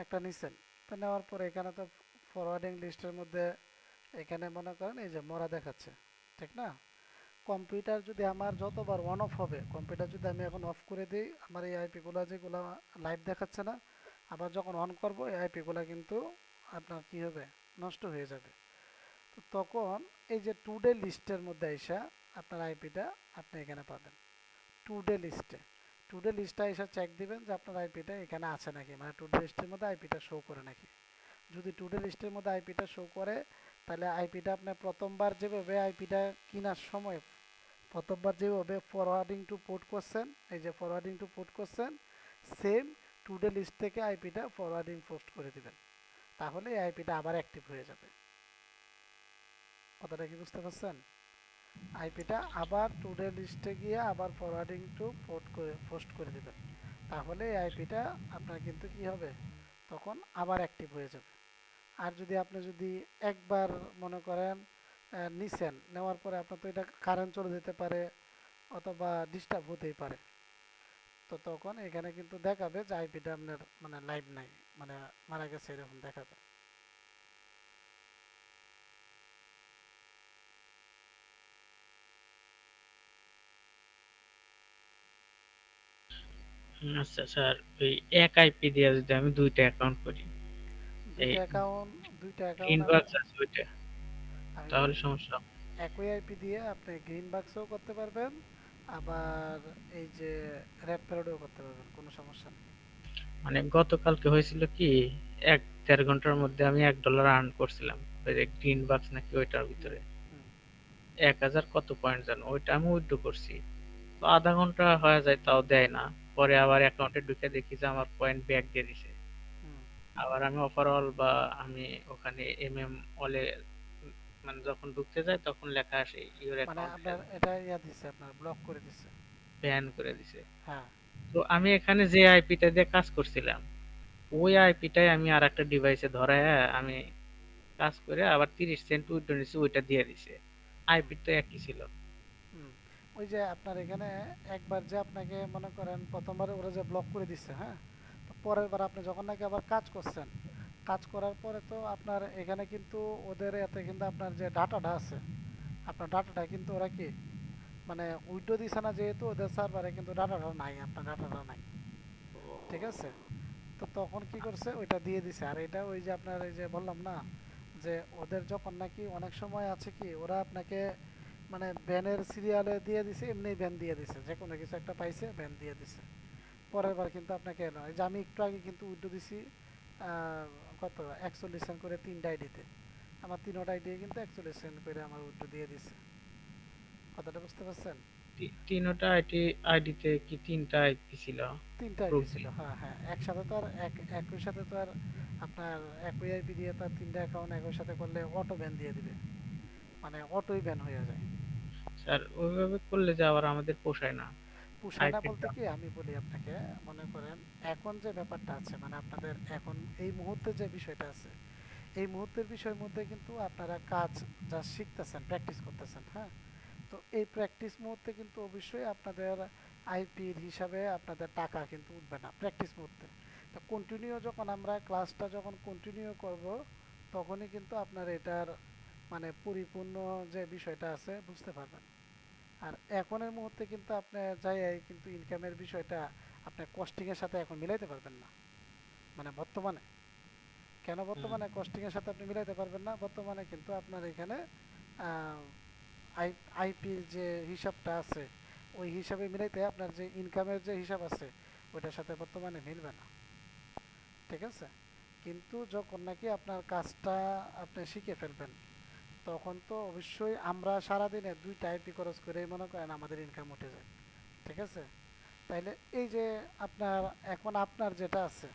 একটা নিছেন, তো নেওয়ার পরে এখানে তো ফরওয়ার্ডিং লিস্টের মধ্যে এখানে মনে করেন এই যে মরা দেখাচ্ছে, ঠিক না? কম্পিউটার যদি আমার যতবার অন অফ হবে, কম্পিউটার যদি আমি এখন অফ করে দিই, আমার এই আইপিগুলো যেগুলো লাইভ দেখাচ্ছে না, আবার যখন অন করব এই আইপিগুলো কিন্তু আপনার কি হবে, নষ্ট হয়ে যাবে। তো তখন এই যে টুডে লিস্টের মধ্যে আইসা আপনার আইপিটা আপনি এখানে পাবেন। টুডে লিস্টে টুডে লিস্টে এসে চেক দিবেন যে আপনার আইপিটা এখানে আছে নাকি, মানে টুডে লিস্টের মধ্যে আইপিটা শো করে নাকি। যদি টুডে লিস্টের মধ্যে আইপিটা শো করে, তাহলে আইপিটা আপনি প্রথমবার যেভাবে আইপিটা কেনার সময় প্রথমবার যেভাবে ফরওয়ার্ডিং টু পোর্ট করছেন, এই যে ফরওয়ার্ডিং টু পোর্ট করছেন, সেম টুডে লিস্ট থেকে আইপিটা ফরওয়ার্ডিং পোস্ট করে দিবেন। তাহলে এই আইপিটা আবার অ্যাক্টিভ হয়ে যাবে। কথাটা কি বুঝতে পারছেন? আইপিটা আবার টুডে লিস্টে গিয়ে আবার ফরওয়ার্ডিং টু পোর্ট করে পোস্ট করে দিবেন। তাহলে এই আইপিটা আপনার কিন্তু কি হবে, তখন আবার অ্যাক্টিভ হয়ে যাবে। আর যদি আপনি যদি একবার মনে করেন নিছেন, নেওয়ার পরে আপনার তো এটা কারেন্ট চলে যেতে পারে অথবা ডিস্টার্ব হতেই পারে, তো তখন এখানে কিন্তু দেখাবে যে আইপিটা আপনার মানে লাইভ নাই, মানে মারা গেছে এরকম দেখাবে। আচ্ছা স্যার, ওই এক আইপি দিয়ে যদি আমি দুইটা অ্যাকাউন্ট করি, এই দুইটা অ্যাকাউন্ট দুইটা গ্রিন অ্যাকাউন্ট আপনি, বাক্স আছে ওইটা, আমি তাহলে বলি, সমস্যা হবে? একই আইপি দিয়ে আপনি গ্রিন বাক্সও করতে পারবেন, আবার এই যে রেড প্যারোডও করতে পারবেন, কোনো সমস্যা নেই। মানে গতকালকে হয়েছিল কি, 1-1.5 ঘন্টার মধ্যে আমি $1 আর্ন করছিলাম। ওই যে গ্রিন বাক্স নাকি ওইটার হুম, ভিতরে হুম, 1000 কত পয়েন্ট জানো, ওইটা আমি উইথড্র করছি। তো আধা ঘন্টা হয়ে যায় তাও দেয় না। পরে আবার অ্যাকাউন্টে ঢুকে দেখি যে আমার পয়েন্ট ব্যাক দিয়ে দিছে। হুম। আবার আমি ওভারঅল বা আমি ওখানে অলে মানে যখন ঢুকতে যাই তখন লেখা আসে ইউর মানে অ্যাকাউন্ট আপনার হ্যাজ এটা ইয়া দিছে, আপনার ব্লক করে দিছে। ব্যান করে দিছে। হ্যাঁ। তো আমি এখানে যে আইপিটা দিয়ে কাজ করছিলাম, ওই আইপিটাই আমি আর একটা ডিভাইসে ধরায় আমি কাজ করে আবার 30 সেন্ট উইথড্র নিছি, ওইটা দিয়ে দিছে। হুম, আইপি তো একই ছিল। হুম। ওই যে আপনার এখানে একবার যে আপনাকে মনে করেন প্রথমবার ওরা যে ব্লক করে দিচ্ছে, হ্যাঁ, তো পরের বার আপনি যখন নাকি আবার কাজ করছেন, কাজ করার পরে তো আপনার এখানে কিন্তু ওদের এতে কিন্তু আপনার যে ডাটাটা আছে, আপনার ডাটাটা কিন্তু ওরা কি মানে উইন্ডো দিছে না, যেহেতু ওদের সার্ভারে কিন্তু ডাটাটা নাই, আপনার ডাটাটা নাই, ঠিক আছে? তো তখন কি করছে, ওইটা দিয়ে দিছে। আর এটা ওই যে আপনার এই যে বললাম না, যে ওদের যখন নাকি অনেক সময় আছে কি ওরা আপনাকে মানে ব্যানের সিরিয়ালে দিয়ে দিছে, এমনি ব্যান দিয়ে দিছে, যে কোনো কিছু একটা পাইছে ব্যান দিয়ে দিছে। পরের বার কিন্তু আপনাকে এলো, এই যে আমি একটু আগে কিন্তু উইন্ডো দিছি আহ, কত 41 সেন্ট করে 3টা আইডিতে, আমার 3টা আইডি কিন্তু 41 সেন্ট করে আমার উইন্ডো দিয়ে দিছে। কথাটা বুঝতে পারছেন? তিনোটা আইডিতে কি তিনটা আইপি ছিল? 3টা আইডি প্রক্সি। ছিল, হ্যাঁ হ্যাঁ, একসাথে তো আর একই সাথে তো আর আপনার একই আইপি দিয়ে তো আর 3টা অ্যাকাউন্ট একই সাথে করলে অটো ব্যান দিয়ে দিবে, মানে অটোই ব্যান হয়ে যায়। স্যার ওইভাবে করলে যে আবার আমাদের পোষায় না। পুষায় না আইপির বলতে দাম। কি, আমি বলি আপনাকে, মনে করেন এখন যে ব্যাপারটা আছে, মানে আপনাদের এখন এই মুহূর্তে যে বিষয়টা আছে, এই মুহূর্তের বিষয়ের মধ্যে কিন্তু আপনারা কাজ যা শিখতেছেন, প্র্যাকটিস করতেছেন, হ্যাঁ, তো এই প্র্যাকটিস মুহূর্তে কিন্তু অবশ্যই আপনাদের আইপির হিসাবে আপনাদের টাকা কিন্তু উঠবে না প্র্যাকটিস মুহূর্তে। তো কন্টিনিউ যখন আমরা ক্লাসটা যখন কন্টিনিউ করব, তখনই কিন্তু আপনার এটার মানে পরিপূর্ণ যে বিষয়টা আছে বুঝতে পারবেন। আর এখনের মুহূর্তে কিন্তু আপনি যাই কিন্তু ইনকামের বিষয়টা আপনি কস্টিংয়ের সাথে এখন মিলাইতে পারবেন না, মানে বর্তমানে। কেন হুম। বর্তমানে কস্টিংয়ের সাথে আপনি মিলাইতে পারবেন না? বর্তমানে কিন্তু আপনার এখানে আইপির যে হিসাবটা আছে, ওই হিসাবে মিলাইতে আপনার যে ইনকামের যে হিসাব আছে, ওইটার সাথে বর্তমানে মিলবে না, ঠিক আছে? কিন্তু যখন নাকি আপনার কাজটা আপনি শিখে ফেলবেন, তখন তো অবশ্যই আমরা সারাদিনে 2টা আইপি খরচ করেই মনে করেন আমাদের ইনকাম উঠে যায়, ঠিক আছে? তাইলে এই যে আপনার এখন আপনার যেটা আছে,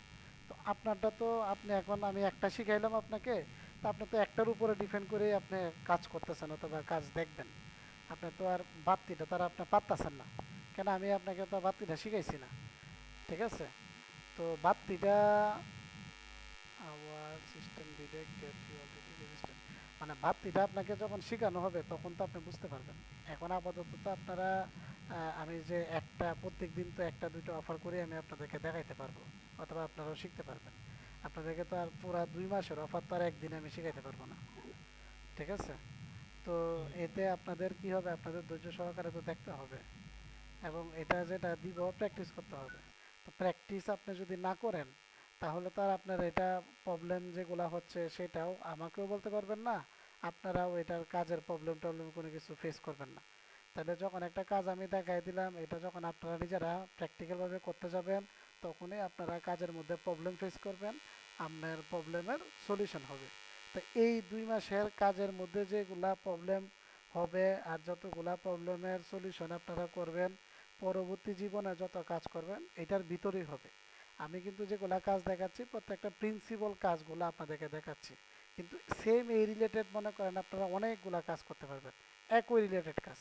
তো আপনারটা তো আপনি এখন আমি একটা শিখাইলাম আপনাকে, তো আপনি তো একটার উপরে ডিপেন্ড করেই আপনি কাজ করতেছেন অথবা কাজ দেখবেন। আপনি তো আর বাড়তিটা তার আপনি পারতেছেন না, কেন আমি আপনাকে তো বাড়তিটা শিখাইছি না, ঠিক আছে? তো বাড়তিটা our system detect that you already registered, মানে বাড়তিটা আপনাকে যখন শেখানো হবে তখন তো আপনি বুঝতে পারবেন। এখন আপাতত তো আপনারা আমি যে একটা প্রত্যেক দিন তো একটা দুইটা অফার করে আমি আপনাদেরকে দেখাইতে পারবো, অথবা আপনারাও শিখতে পারবেন। আপনাদেরকে তো আর পুরা 2 মাসের অফার তো আর একদিনে আমি শিখাইতে পারবো না। ঠিক আছে? তো এতে আপনাদের কি হবে, আপনাদের ধৈর্য সহকারে তো দেখতে হবে, এবং এটা যেটা দিব প্র্যাকটিস করতে হবে। তো প্র্যাকটিস আপনি যদি না করেন, তাহলে তো আর আপনার এটা প্রবলেম যেগুলো হচ্ছে সেটাও আমাকেও বলতে পারবেন না, আপনারাও এটার কাজের প্রবলেম টবলেম কোনো কিছু ফেস করবেন না। তাহলে যখন একটা কাজ আমি দেখাই দিলাম, এটা যখন আপনারা নিজেরা প্র্যাকটিক্যালভাবে করতে যাবেন, তখনই আপনারা কাজের মধ্যে প্রবলেম ফেস করবেন, আপনার প্রবলেমের সলিউশন হবে। তো এই 2 মাসের কাজের মধ্যে যেগুলা প্রবলেম হবে আর যতগুলা প্রবলেমের সলিউশন আপনারা করবেন, পরবর্তী জীবনে যত কাজ করবেন এটার ভিতরেই হবে। আমি কিন্তু যেগুলা কাজ দেখাচ্ছি প্রত্যেকটা প্রিন্সিপাল কাজগুলো আপনাদেরকে দেখাচ্ছি, কিন্তু সেম এই রিলেটেড মনে করেন আপনারা অনেকগুলা কাজ করতে পারবেন, একই রিলেটেড কাজ।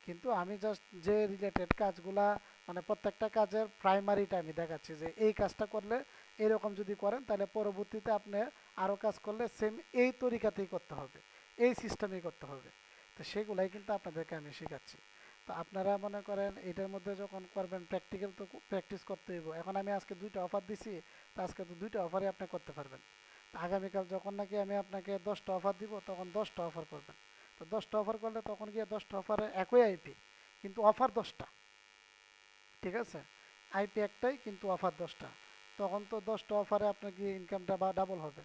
কিন্তু আমি জাস্ট যে রিলেটেড কাজগুলা, মানে প্রত্যেকটা কাজের প্রাইমারিটা আমি দেখাচ্ছি যে এই কাজটা করলে এরকম যদি করেন তাহলে পরবর্তীতে আপনি আরও কাজ করলে সেম এই তরিকাতেই করতে হবে, এই সিস্টেমেই করতে হবে। তো সেগুলাই কিন্তু আপনাদেরকে আমি শেখাচ্ছি। তো আপনারা মনে করেন এটার মধ্যে যখন করবেন প্র্যাকটিক্যাল তো প্র্যাকটিস করতে হইব। এখন আমি আজকে 2টা অফার দিছি, তো আজকে তো 2টা অফারই আপনি করতে পারবেন। তো আগামীকাল যখন নাকি আমি আপনাকে 10টা অফার দিব, তখন 10টা অফার করবেন। তো 10টা অফার করলে তখন গিয়ে 10টা অফারে একই আইপি, কিন্তু অফার 10টা। ঠিক আছে? আইপি একটাই কিন্তু অফার 10টা। তখন তো 10টা অফারে আপনার গিয়ে ইনকামটা বা ডাবল হবে।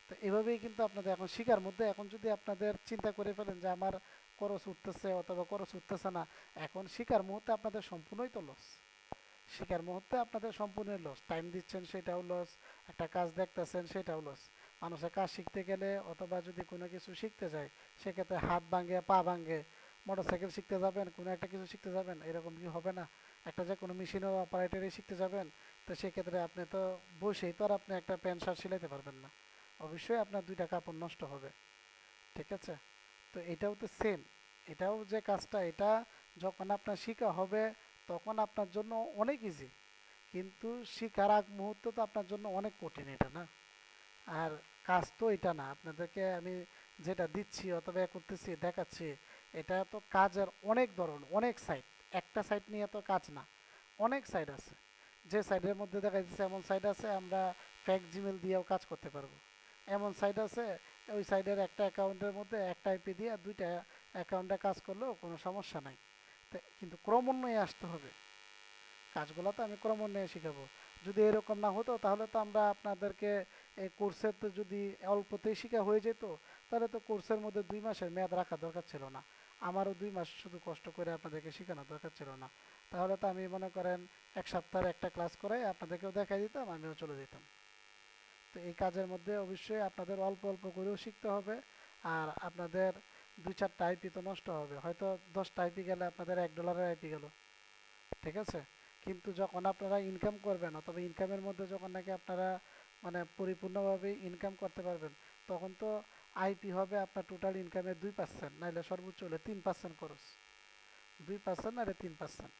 তো এভাবেই কিন্তু আপনাদের এখন শিকার মধ্যে, এখন যদি আপনাদের চিন্তা করে ফেলেন যে আমার খরচ উঠতেছে অথবা খরচ উঠতেছে না, এখন শিকার মুহূর্তে আপনাদের সম্পূর্ণই তো লস। শিকার মুহূর্তে আপনাদের সম্পূর্ণ লস, টাইম দিচ্ছেন সেটাও লস, একটা কাজ দেখতেছেন সেটাও লস। মানুষের কাজ শিখতে গেলে অথবা যদি কোনো কিছু শিখতে যায়, সেক্ষেত্রে হাত ভাঙে পা ভাঙে। মোটরসাইকেল শিখতে যাবেন, কোনো একটা কিছু শিখতে যাবেন, এরকম কি হবে না? একটা যে কোনো মেশিনের অপারেটরে শিখতে যাবেন, তো সেক্ষেত্রে আপনি তো বসেই তো আর আপনি একটা প্যান্ট শার্ট সিলাইতে পারবেন না, অবশ্যই আপনার 2টা কাপড় নষ্ট হবে। ঠিক আছে? তো এটাও তো সেম, এটাও যে কাজটা, এটা যখন আপনার শিখা হবে তখন আপনার জন্য অনেক ইজি, কিন্তু শিখার আগ মুহূর্ত তো আপনার জন্য অনেক কঠিন এটা না। আর কাজ তো এটা না আপনাদেরকে আমি যেটা দিচ্ছি অথবা করতেছি দেখাচ্ছি, এটা তো কাজের অনেক ধরন, অনেক সাইড। একটা সাইড নিয়ে তো কাজ না, অনেক সাইড আছে। যে সাইডের মধ্যে দেখা যাচ্ছে, এমন সাইড আছে আমরা ফেক জিমেল দিয়েও কাজ করতে পারবো, এমন সাইড আছে ওই সাইডের একটা অ্যাকাউন্টের মধ্যে একটা আইপি দিয়ে 2টা অ্যাকাউন্টে কাজ করলেও কোনো সমস্যা নাই। কিন্তু ক্রমান্বয়ে আসতে হবে, কাজগুলো তো আমি ক্রমান্বয়ে শেখাবো। যদি এরকম না হতো তাহলে তো আমরা আপনাদেরকে এই কোর্সের তো যদি অল্পতেই শেখা হয়ে যেত, তাহলে তো কোর্সের মধ্যে 2 মাসের মেয়াদ রাখা দরকার ছিল না, আমারও 2 মাস শুধু কষ্ট করে আপনাদেরকে শেখানো দরকার ছিল না। তাহলে তো আমি মনে করেন 1 সপ্তাহের একটা ক্লাস করে আপনাদেরকেও দেখাই দিতাম, আমিও চলে যেতাম। তো এই কাজের মধ্যে অবশ্যই আপনাদের অল্প অল্প করেও শিখতে হবে। আর আপনাদের 2-4টা আইপি তো নষ্ট হবে, হয়তো 10টা আইপি গেলে আপনাদের $1 আইপি গেল। ঠিক আছে? কিন্তু যখন আপনারা ইনকাম করবেন অথবা ইনকামের মধ্যে যখন নাকি আপনারা মানে পরিপূর্ণভাবে ইনকাম করতে পারবেন, তখন তো আইপি হবে আপনার টোটাল ইনকামের 2%, নাইলে সর্বোচ্চ হলে 3% খরচ। 2% নাইলে 3%।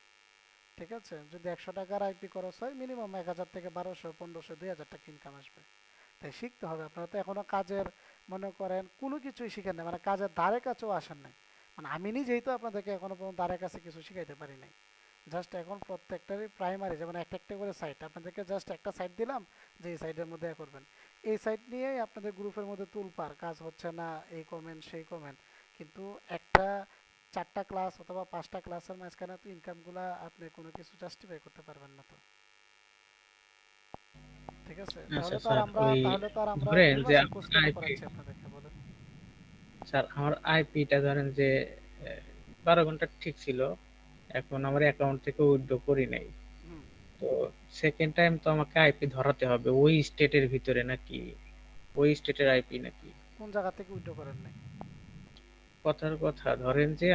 ঠিক আছে? যদি 100 টাকার আইপি খরচ হয়, মিনিমাম 1000 থেকে 1200, 1500, 2000 টাকা ইনকাম আসবে। তাই শিখতে হবে। আপনারা তো এখনো কাজের মনে করেন কোনো কিছুই শিখেন না, মানে কাজের ধারে কাছেও আসেন নাই। মানে আমি নিজেই তো আপনাদেরকে এখনো পর্যন্ত ধারে কাছে কিছু শিখাইতে পারি নাই। জাস্ট এখন প্রত্যেকটারই প্রাইমারি, যেমন একটা একটা করে সাইট আপনাদেরকে জাস্ট একটা সাইট দিলাম যে এই সাইটের মধ্যে করবেন, এই সাইট নিয়েই আপনাদের গ্রুপের মধ্যে তুলপার, কাজ হচ্ছে না, এই কমেন্ট সেই কমেন্ট। কিন্তু একটা 4টা ক্লাস অথবা 5টা ক্লাসের মাঝখানে তো ইনকামগুলা আপনি কোনো কিছু জাস্টিফাই করতে পারবেন না তো। ঠিক আছে? আচ্ছা তাহলে তো আর স্যার, আমরা ওই তাহলে তো আর আমরা ধরেন দুই যে মাসের আমার কোর্স কেন আইপি, করাচ্ছি আপনাদেরকে বলেন? স্যার আমার আইপিটা ধরেন যে 12 ঘন্টা ঠিক ছিল, এখন আমার অ্যাকাউন্ট থেকে উইথড্র করি নাই। হুম। তো সেকেন্ড টাইম তো আমাকে আইপি ধরাতে হবে ওই স্টেটের ভিতরে নাকি, ওই স্টেটের আইপি নাকি? কোন জায়গা থেকে উইথড্র করেন নাই? কথার কথা, ধরেন যে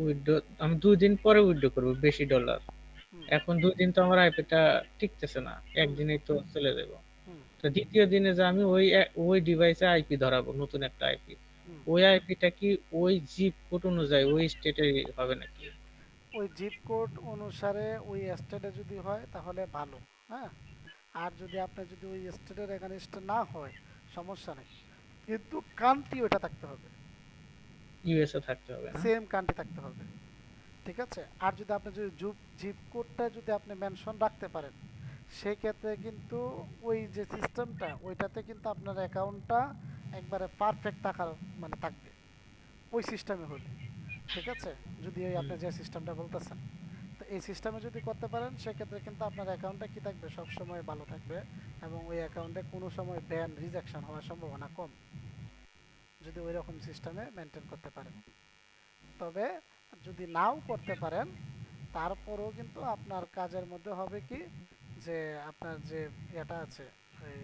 উইথড্র আমি 2 দিন পরে উইথড্র করবো বেশি ডলার। হুম। এখন 2 দিন তো আমার আইপিটা টিকতেছে না, হুম। একদিনেই তো চলে যাবো। হুম। তো দ্বিতীয় দিনে যে আমি ওই ডিভাইসে আইপি ধরাবো, নতুন একটা আইপি, হুম। ওই আইপিটা কি ওই জিপ কোড অনুযায়ী ওই স্টেটে হবে নাকি? ওই জিপ কোড অনুসারে ওই স্টেটে যদি হয় তাহলে ভালো। হ্যাঁ। আর যদি আপনার যদি ওই স্টেটের এগেনস্ট না হয়, সমস্যা নেই, কিন্তু কান্ট্রি ওটা থাকতে হবে, ইউএসএ থাকতে হবে না? সেম কান্ট্রি থাকতে হবে। ঠিক আছে? আর যদি আপনি যদি জিপ কোডটা যদি আপনি মেনশন রাখতে পারেন, সেক্ষেত্রে কিন্তু ওই যে সিস্টেমটা ওইটাতে কিন্তু আপনার অ্যাকাউন্টটা একবারে পারফেক্ট থাকার মানে থাকবে ওই সিস্টেমে হলে, ঠিক আছে? যদি ওই আপনি হুম। যে সিস্টেমটা বলতেছেন, তো এই সিস্টেমে যদি করতে পারেন সেক্ষেত্রে কিন্তু আপনার অ্যাকাউন্টটা কি থাকবে, সবসময় ভালো থাকবে এবং ওই অ্যাকাউন্টে কোনো সময় ব্যান রিজেকশন হওয়ার সম্ভাবনা কম, যদি ওই রকম সিস্টেমে মেনটেন করতে পারেন। তবে যদি নাও করতে পারেন তারপরেও কিন্তু আপনার কাজের মধ্যে হবে কি, যে আপনার যে এটা আছে, এই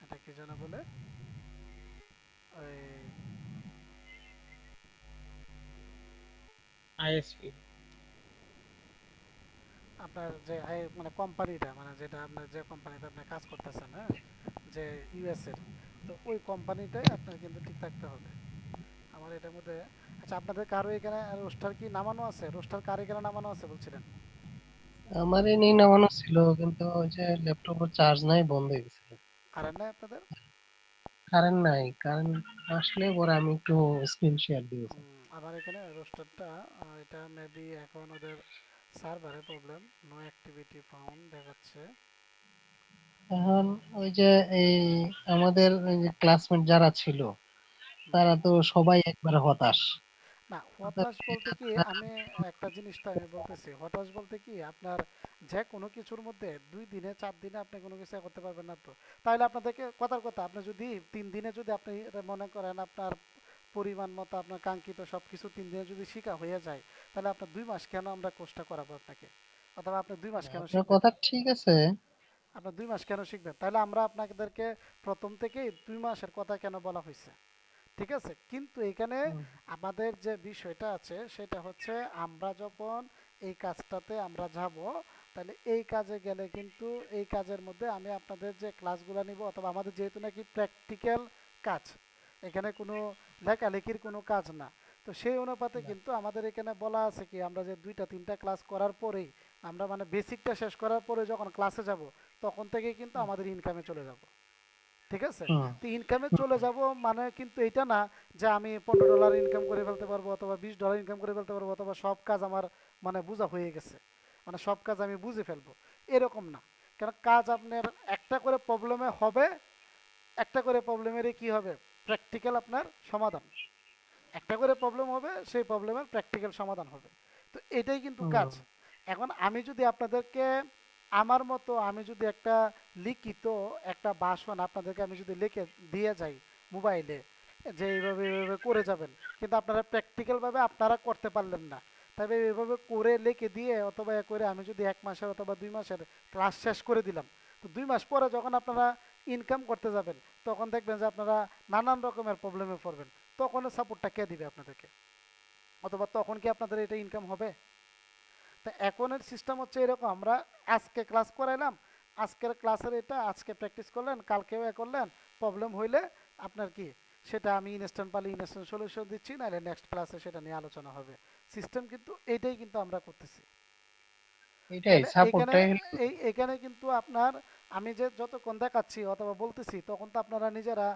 এটা কি যেন বলে, ওই আইএসপি। আপনার যে মানে কোম্পানিটা, মানে যেটা আপনার যে কোম্পানিতে আপনি কাজ করতেছেন, হ্যাঁ, যে ইউএস এর, তো ওই কোম্পানিটাই আপনার কিন্তু ঠিক থাকতে হবে আমার এটার মধ্যে। আচ্ছা, আপনাদের কারো এখানে রোস্টার কি নামানো আছে? রোস্টার কার এখানে নামানো আছে বলছিলেন? আমার এই নিয়ে নামানো ছিল, কিন্তু ওই যে ল্যাপটপের চার্জ নাই, বন্ধ হয়ে গেছে। কারেন্ট নাই আপনাদের? কারেন্ট নাই, কারেন্ট আসলে পরে আমি একটু স্ক্রিন শেয়ার দিব। আমার এখানে রোস্টারটা, এটা মেবি এখন ওদের সার্ভারে প্রবলেম, নো অ্যাক্টিভিটি ফাউন্ড দেখাচ্ছে। এখন ওই যে এই আমাদের ওই যে ক্লাসমেট যারা ছিল, হুম। তারা তো সবাই একবারে হতাশ। না, তাদের হতাশ বলতে এটা কি, তারা আমি একটা জিনিসটা আমি বলতেছি, হতাশ বলতে কি আপনার যে কোনো কিছুর মধ্যে 2 দিনে 4 দিনে আপনি কোনো কিছু করতে পারবেন না তো। তাহলে আপনাদেরকে কথার কথা, আপনি যদি 3 দিনে যদি আপনি এটা মনে করেন আপনার পরিমাণ মতো আপনার কাঙ্ক্ষিত সব কিছু 3 দিনে যদি শেখা হয়ে যায়, তাহলে আপনার 2 মাস কেন আমরা কোর্সটা করাবো আপনাকে, অথবা আপনি 2 মাস কেন আপনার শিখবেন? কথা ঠিক আছে। আপনার 2 মাস কেন শিখবেন? তাহলে আমরা আপনাদেরকে প্রথম থেকেই 2 মাসের কথা কেন বলা হয়েছে, ঠিক আছে? কিন্তু এখানে হুম, আমাদের যে বিষয়টা আছে সেটা হচ্ছে, আমরা যখন এই কাজটাতে আমরা যাব, তাহলে এই কাজে গেলে কিন্তু এই কাজের মধ্যে আমি আপনাদের যে ক্লাসগুলো নিব, অথবা আমাদের যেহেতু নাকি প্র্যাকটিক্যাল কাজ, এখানে কোনো লেখালেখির কোনো কাজ না, তো সেই অনুপাতে না, কিন্তু আমাদের এখানে বলা আছে কি, আমরা যে 2টা 3টা ক্লাস করার পরেই, আমরা মানে বেসিকটা শেষ করার পরে যখন ক্লাসে যাব, তখন থেকেই কিন্তু আমাদের ইনকামে চলে যাব, ঠিক আছে? হুম, তো ইনকামে চলে যাব মানে কিন্তু এইটা না যে আমি $15 ইনকাম করে ফেলতে পারবো, অথবা $20 ইনকাম করে ফেলতে পারবো, অথবা সব কাজ আমার মানে বোঝা হয়ে গেছে, মানে সব কাজ আমি বুঝে ফেলবো, এরকম না। কারণ কাজ আপনার একটা করে প্রবলেমে হবে, একটা করে প্রবলেমেরই কি হবে, প্র্যাকটিক্যাল আপনার সমাধান, একটা করে প্রবলেম হবে, সেই প্রবলেমের প্র্যাকটিক্যাল সমাধান হবে। তো এটাই কিন্তু হুম, কাজ। এখন আমি যদি আপনাদেরকে আমার মতো আমি যদি একটা লিখিত একটা ভাষণ আপনাদেরকে আমি যদি লিখে দিয়ে যাই মোবাইলে, যে এইভাবে এইভাবে করে যাবেন, কিন্তু আপনারা প্র্যাকটিক্যালভাবে আপনারা করতে পারলেন না, তবে এইভাবে করে লিখে দিয়ে অথবা এ করে আমি যদি 1 মাসের অথবা 2 মাসের ক্লাস শেষ করে দিলাম, তো 2 মাস পরে যখন আপনারা ইনকাম করতে যাবেন, তখন দেখবেন যে আপনারা নানান রকমের প্রবলেমে পড়বেন, তখন সাপোর্টটা কে দিবে আপনাদেরকে, অথবা তখন কি আপনাদের এটা ইনকাম হবে? তা এখনের সিস্টেম হচ্ছে এরকম, আমরা আজকে ক্লাস করাইলাম, আজকের ক্লাসের এটা আজকে প্র্যাকটিস করলেন, কালকেও এ করলেন, প্রবলেম হইলে আপনার কি, সেটা আমি ইনস্ট্যান্ট পালি ইনস্ট্যান্ট সলিউশন দিচ্ছি, নাহলে নেক্সট ক্লাসে সেটা নিয়ে আলোচনা হবে। সিস্টেম কিন্তু এইটাই কিন্তু আমরা করতেছি। এটাই তাহলে এখানে সাপোর্টটাই। এখানে কিন্তু আপনার, আমি যে যতক্ষণ দেখাচ্ছি অথবা বলতেছি, তখন তো আপনারা নিজেরা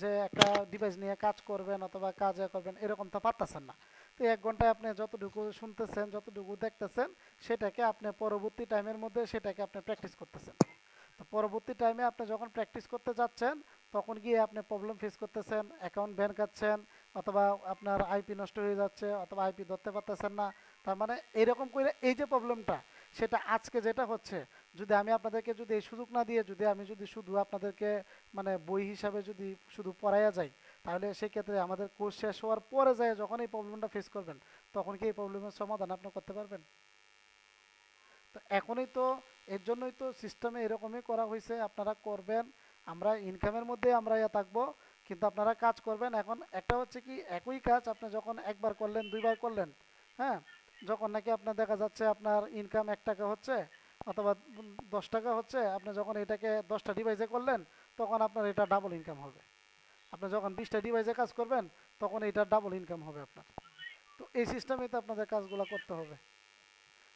যে একটা ডিভাইস নিয়ে কাজ করবেন অথবা কাজ করবেন এরকম তো পারতেছেন না। তো 1 ঘন্টায় আপনি যতটুকু শুনতেছেন যতটুকু দেখতেছেন, সেটাকে আপনি পরবর্তী টাইমের মধ্যে সেটাকে আপনি প্র্যাকটিস করতেছেন। তো পরবর্তী টাইমে আপনি যখন প্র্যাকটিস করতে যাচ্ছেন, তখন গিয়ে আপনি প্রবলেম ফেস করতেছেন, অ্যাকাউন্ট ব্যান খাচ্ছেন, অথবা আপনার আইপি নষ্ট হয়ে যাচ্ছে, অথবা আইপি ধরতে পারতেছেন না। তার মানে এইরকম করে এই যে প্রবলেমটা, সেটা আজকে যেটা হচ্ছে, যদি আমি আপনাদেরকে যদি এই সুযোগ না দিয়ে যদি আমি যদি শুধু আপনাদেরকে মানে বই হিসাবে যদি শুধু পড়াইয়া যাই, তাহলে সেক্ষেত্রে আমাদের কোর্স শেষ হওয়ার পরে যায় যখন এই প্রবলেমটা ফেস করবেন, তখন কি এই প্রবলেমের সমাধান আপনি করতে পারবেন? তো এখনই তো, এর জন্যই তো সিস্টেমে এরকমই করা হয়েছে, আপনারা করবেন, আমরা ইনকামের মধ্যে আমরা ইয়ে থাকবো, কিন্তু আপনারা কাজ করবেন। এখন একটা হচ্ছে কি, একই কাজ আপনি যখন একবার করলেন 2বার করলেন, হ্যাঁ, যখন নাকি আপনার দেখা যাচ্ছে আপনার ইনকাম 1 টাকা হচ্ছে অথবা 10 টাকা হচ্ছে, আপনি যখন এটাকে 10টা ডিভাইসে করলেন, তখন আপনার এটা ডাবল ইনকাম হবে। আপনি যখন 20টা ডিভাইসে কাজ করবেন, তখন এটা ডাবল ইনকাম হবে আপনার। তো এই সিস্টেমেই তো আপনাদের কাজগুলো করতে হবে।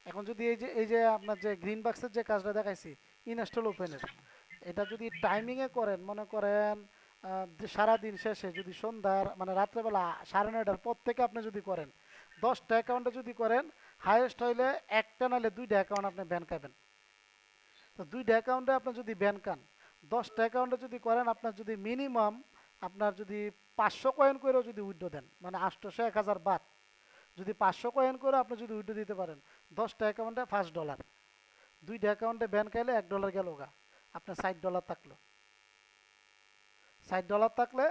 এখন যদি এই যে আপনার যে গ্রিন বাক্সের যে কাজটা দেখাইছি, ইনস্টল ওপেনের, এটা যদি টাইমিংয়ে করেন, মনে করেন যে সারাদিন শেষে যদি সন্ধ্যার মানে রাত্রেবেলা 9:30টার পর থেকে আপনি যদি করেন, 10টা অ্যাকাউন্টে যদি করেন, হাইয়েস্ট হইলে একটা নাহলে 2টা অ্যাকাউন্ট আপনি ব্যান খাবেন। তো 2টা অ্যাকাউন্টে আপনি যদি ব্যান কান, 10টা অ্যাকাউন্টে যদি করেন, আপনার যদি মিনিমাম আপনার যদি 500 কয়েন করেও যদি উইথড্র দেন, মানে 800 1000 বাদ, যদি 500 কয়েন করে আপনি যদি উইথড্র দিতে পারেন, 10টা অ্যাকাউন্টে $5, 2টা অ্যাকাউন্টে ব্যান খাইলে $1 গেল গা, আপনার $60 থাকলো। $60 থাকলে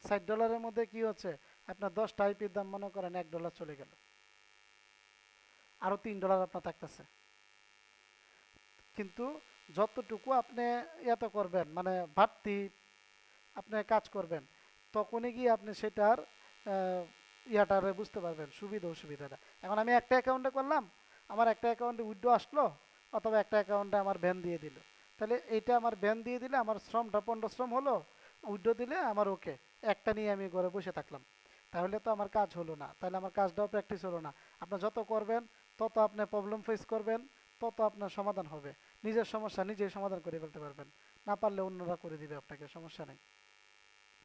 $60 মধ্যে কি হচ্ছে, আপনার 10টা আইপির দাম মনে করেন $1 চলে গেল, আরো $3 আপনার থাকতেছে। কিন্তু যতটুকু আপনি এত করবেন, মানে বাড়তি আপনি কাজ করবেন, তখনই গিয়ে আপনি সেটার আহ, ইয়াটারে বুঝতে পারবেন, সুবিধা অসুবিধাটা। এখন আমি একটা অ্যাকাউন্টে করলাম, আমার একটা অ্যাকাউন্টে উইথড্র আসলো, অথবা একটা অ্যাকাউন্টে আমার ব্যান দিয়ে দিল, তাহলে এইটা আমার ব্যান দিয়ে দিলে আমার শ্রমটা পণ্ড শ্রম হলো, উইথড্র দিলে আমার ওকে, একটা নিয়ে আমি ঘরে বসে থাকলাম, তাহলে তো আমার কাজ হলো না, তাহলে আমার কাজটাও প্র্যাকটিস হলো না। আপনার যত করবেন তত আপনি প্রবলেম ফেস করবেন, তত আপনার সমাধান হবে। নিজের সমস্যা নিজেই সমাধান করে ফেলতে পারবেন, না পারলে অন্যরা করে দিবে আপনাকে, সমস্যা নেই।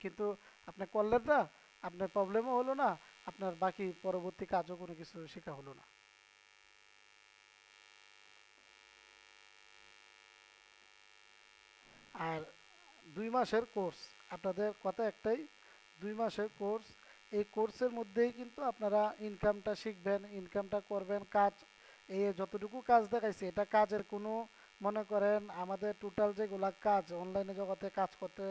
কিন্তু আপনি করলেন না, আপনার প্রবলেমও হলো না, আপনার বাকি পরবর্তী কাজও কোনো কিছু শেখা হলো না। আর 2 মাসের কোর্স, আপনাদের কথা একটাই, 2 মাসের কোর্স। এই কোর্সের মধ্যেই কিন্তু আপনারা ইনকামটা শিখবেন, ইনকামটা করবেন, কাজ, এই যতটুকু কাজ দেখাইছে এটা কাজের কোনো, মনে করেন আমাদের টোটাল যেগুলা কাজ অনলাইনে জগতে কাজ করতে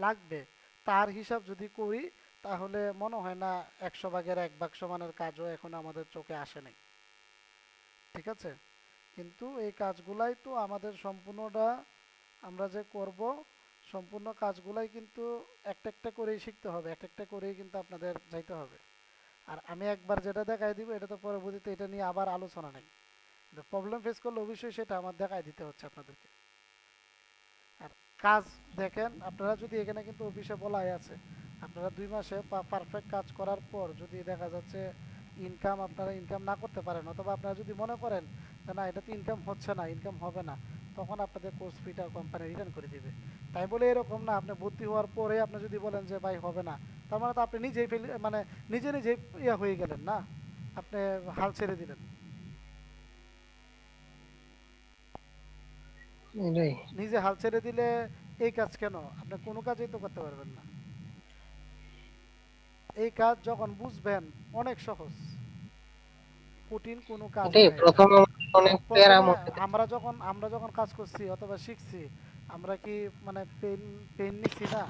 লাগবে, তার হিসাব যদি করি, তাহলে মনে হয় না 100 ভাগের 1 ভাগ সমানের কাজও এখন আমাদের চোখে আসে নাই। ঠিক আছে, কিন্তু এই কাজগুলাই তো আমাদের সম্পূর্ণটা আমরা যে করব, সম্পূর্ণ কাজগুলাই কিন্তু একটা একটা করেই শিখতে হবে, একটা একটা করেই কিন্তু আপনাদের যাইতে হবে। আর আমি একবার যেটা দেখাই দিব, এটা তো পরবর্তীতে এটা নিয়ে আবার আলোচনা নেই, কিন্তু প্রবলেম ফেস করলে অবশ্যই সেটা আমার দেখাই দিতে হচ্ছে আপনাদেরকে। আর কাজ দেখেন, আপনারা যদি এখানে কিন্তু অফিসে বলাই আছে, আপনারা 2 মাসে পারফেক্ট কাজ করার পর যদি দেখা যাচ্ছে ইনকাম, আপনারা ইনকাম না করতে পারেন, অথবা আপনারা যদি মনে করেন যে না এটা তো ইনকাম হচ্ছে না, ইনকাম হবে না, তখন আপনাদের কোর্স ফিটা কোম্পানি রিটার্ন করে দিবে। তাই বলে এরকম না আপনি ভর্তি হওয়ার পরে আপনি যদি বলেন যে ভাই হবে না, তার মানে তো আপনি নিজেই ফেলে, মানে নিজে নিজেই ইয়া হয়ে গেলেন না, আপনি হাল ছেড়ে দিলেন। এটাই। নিজে হাল ছেড়ে দিলে এই কাজ কেন, আপনি কোনো কাজই তো করতে পারবেন না। এই কাজ যখন বুঝবেন, অনেক সহজ, কঠিন কোনো কাজ এটাই না এটা। প্রথম আমাদের অনেক প্যারা প্রথমে মধ্যে আমরা যখন কাজ করছি অথবা শিখছি, আমরা কি মানে পেন পেন নিছি না,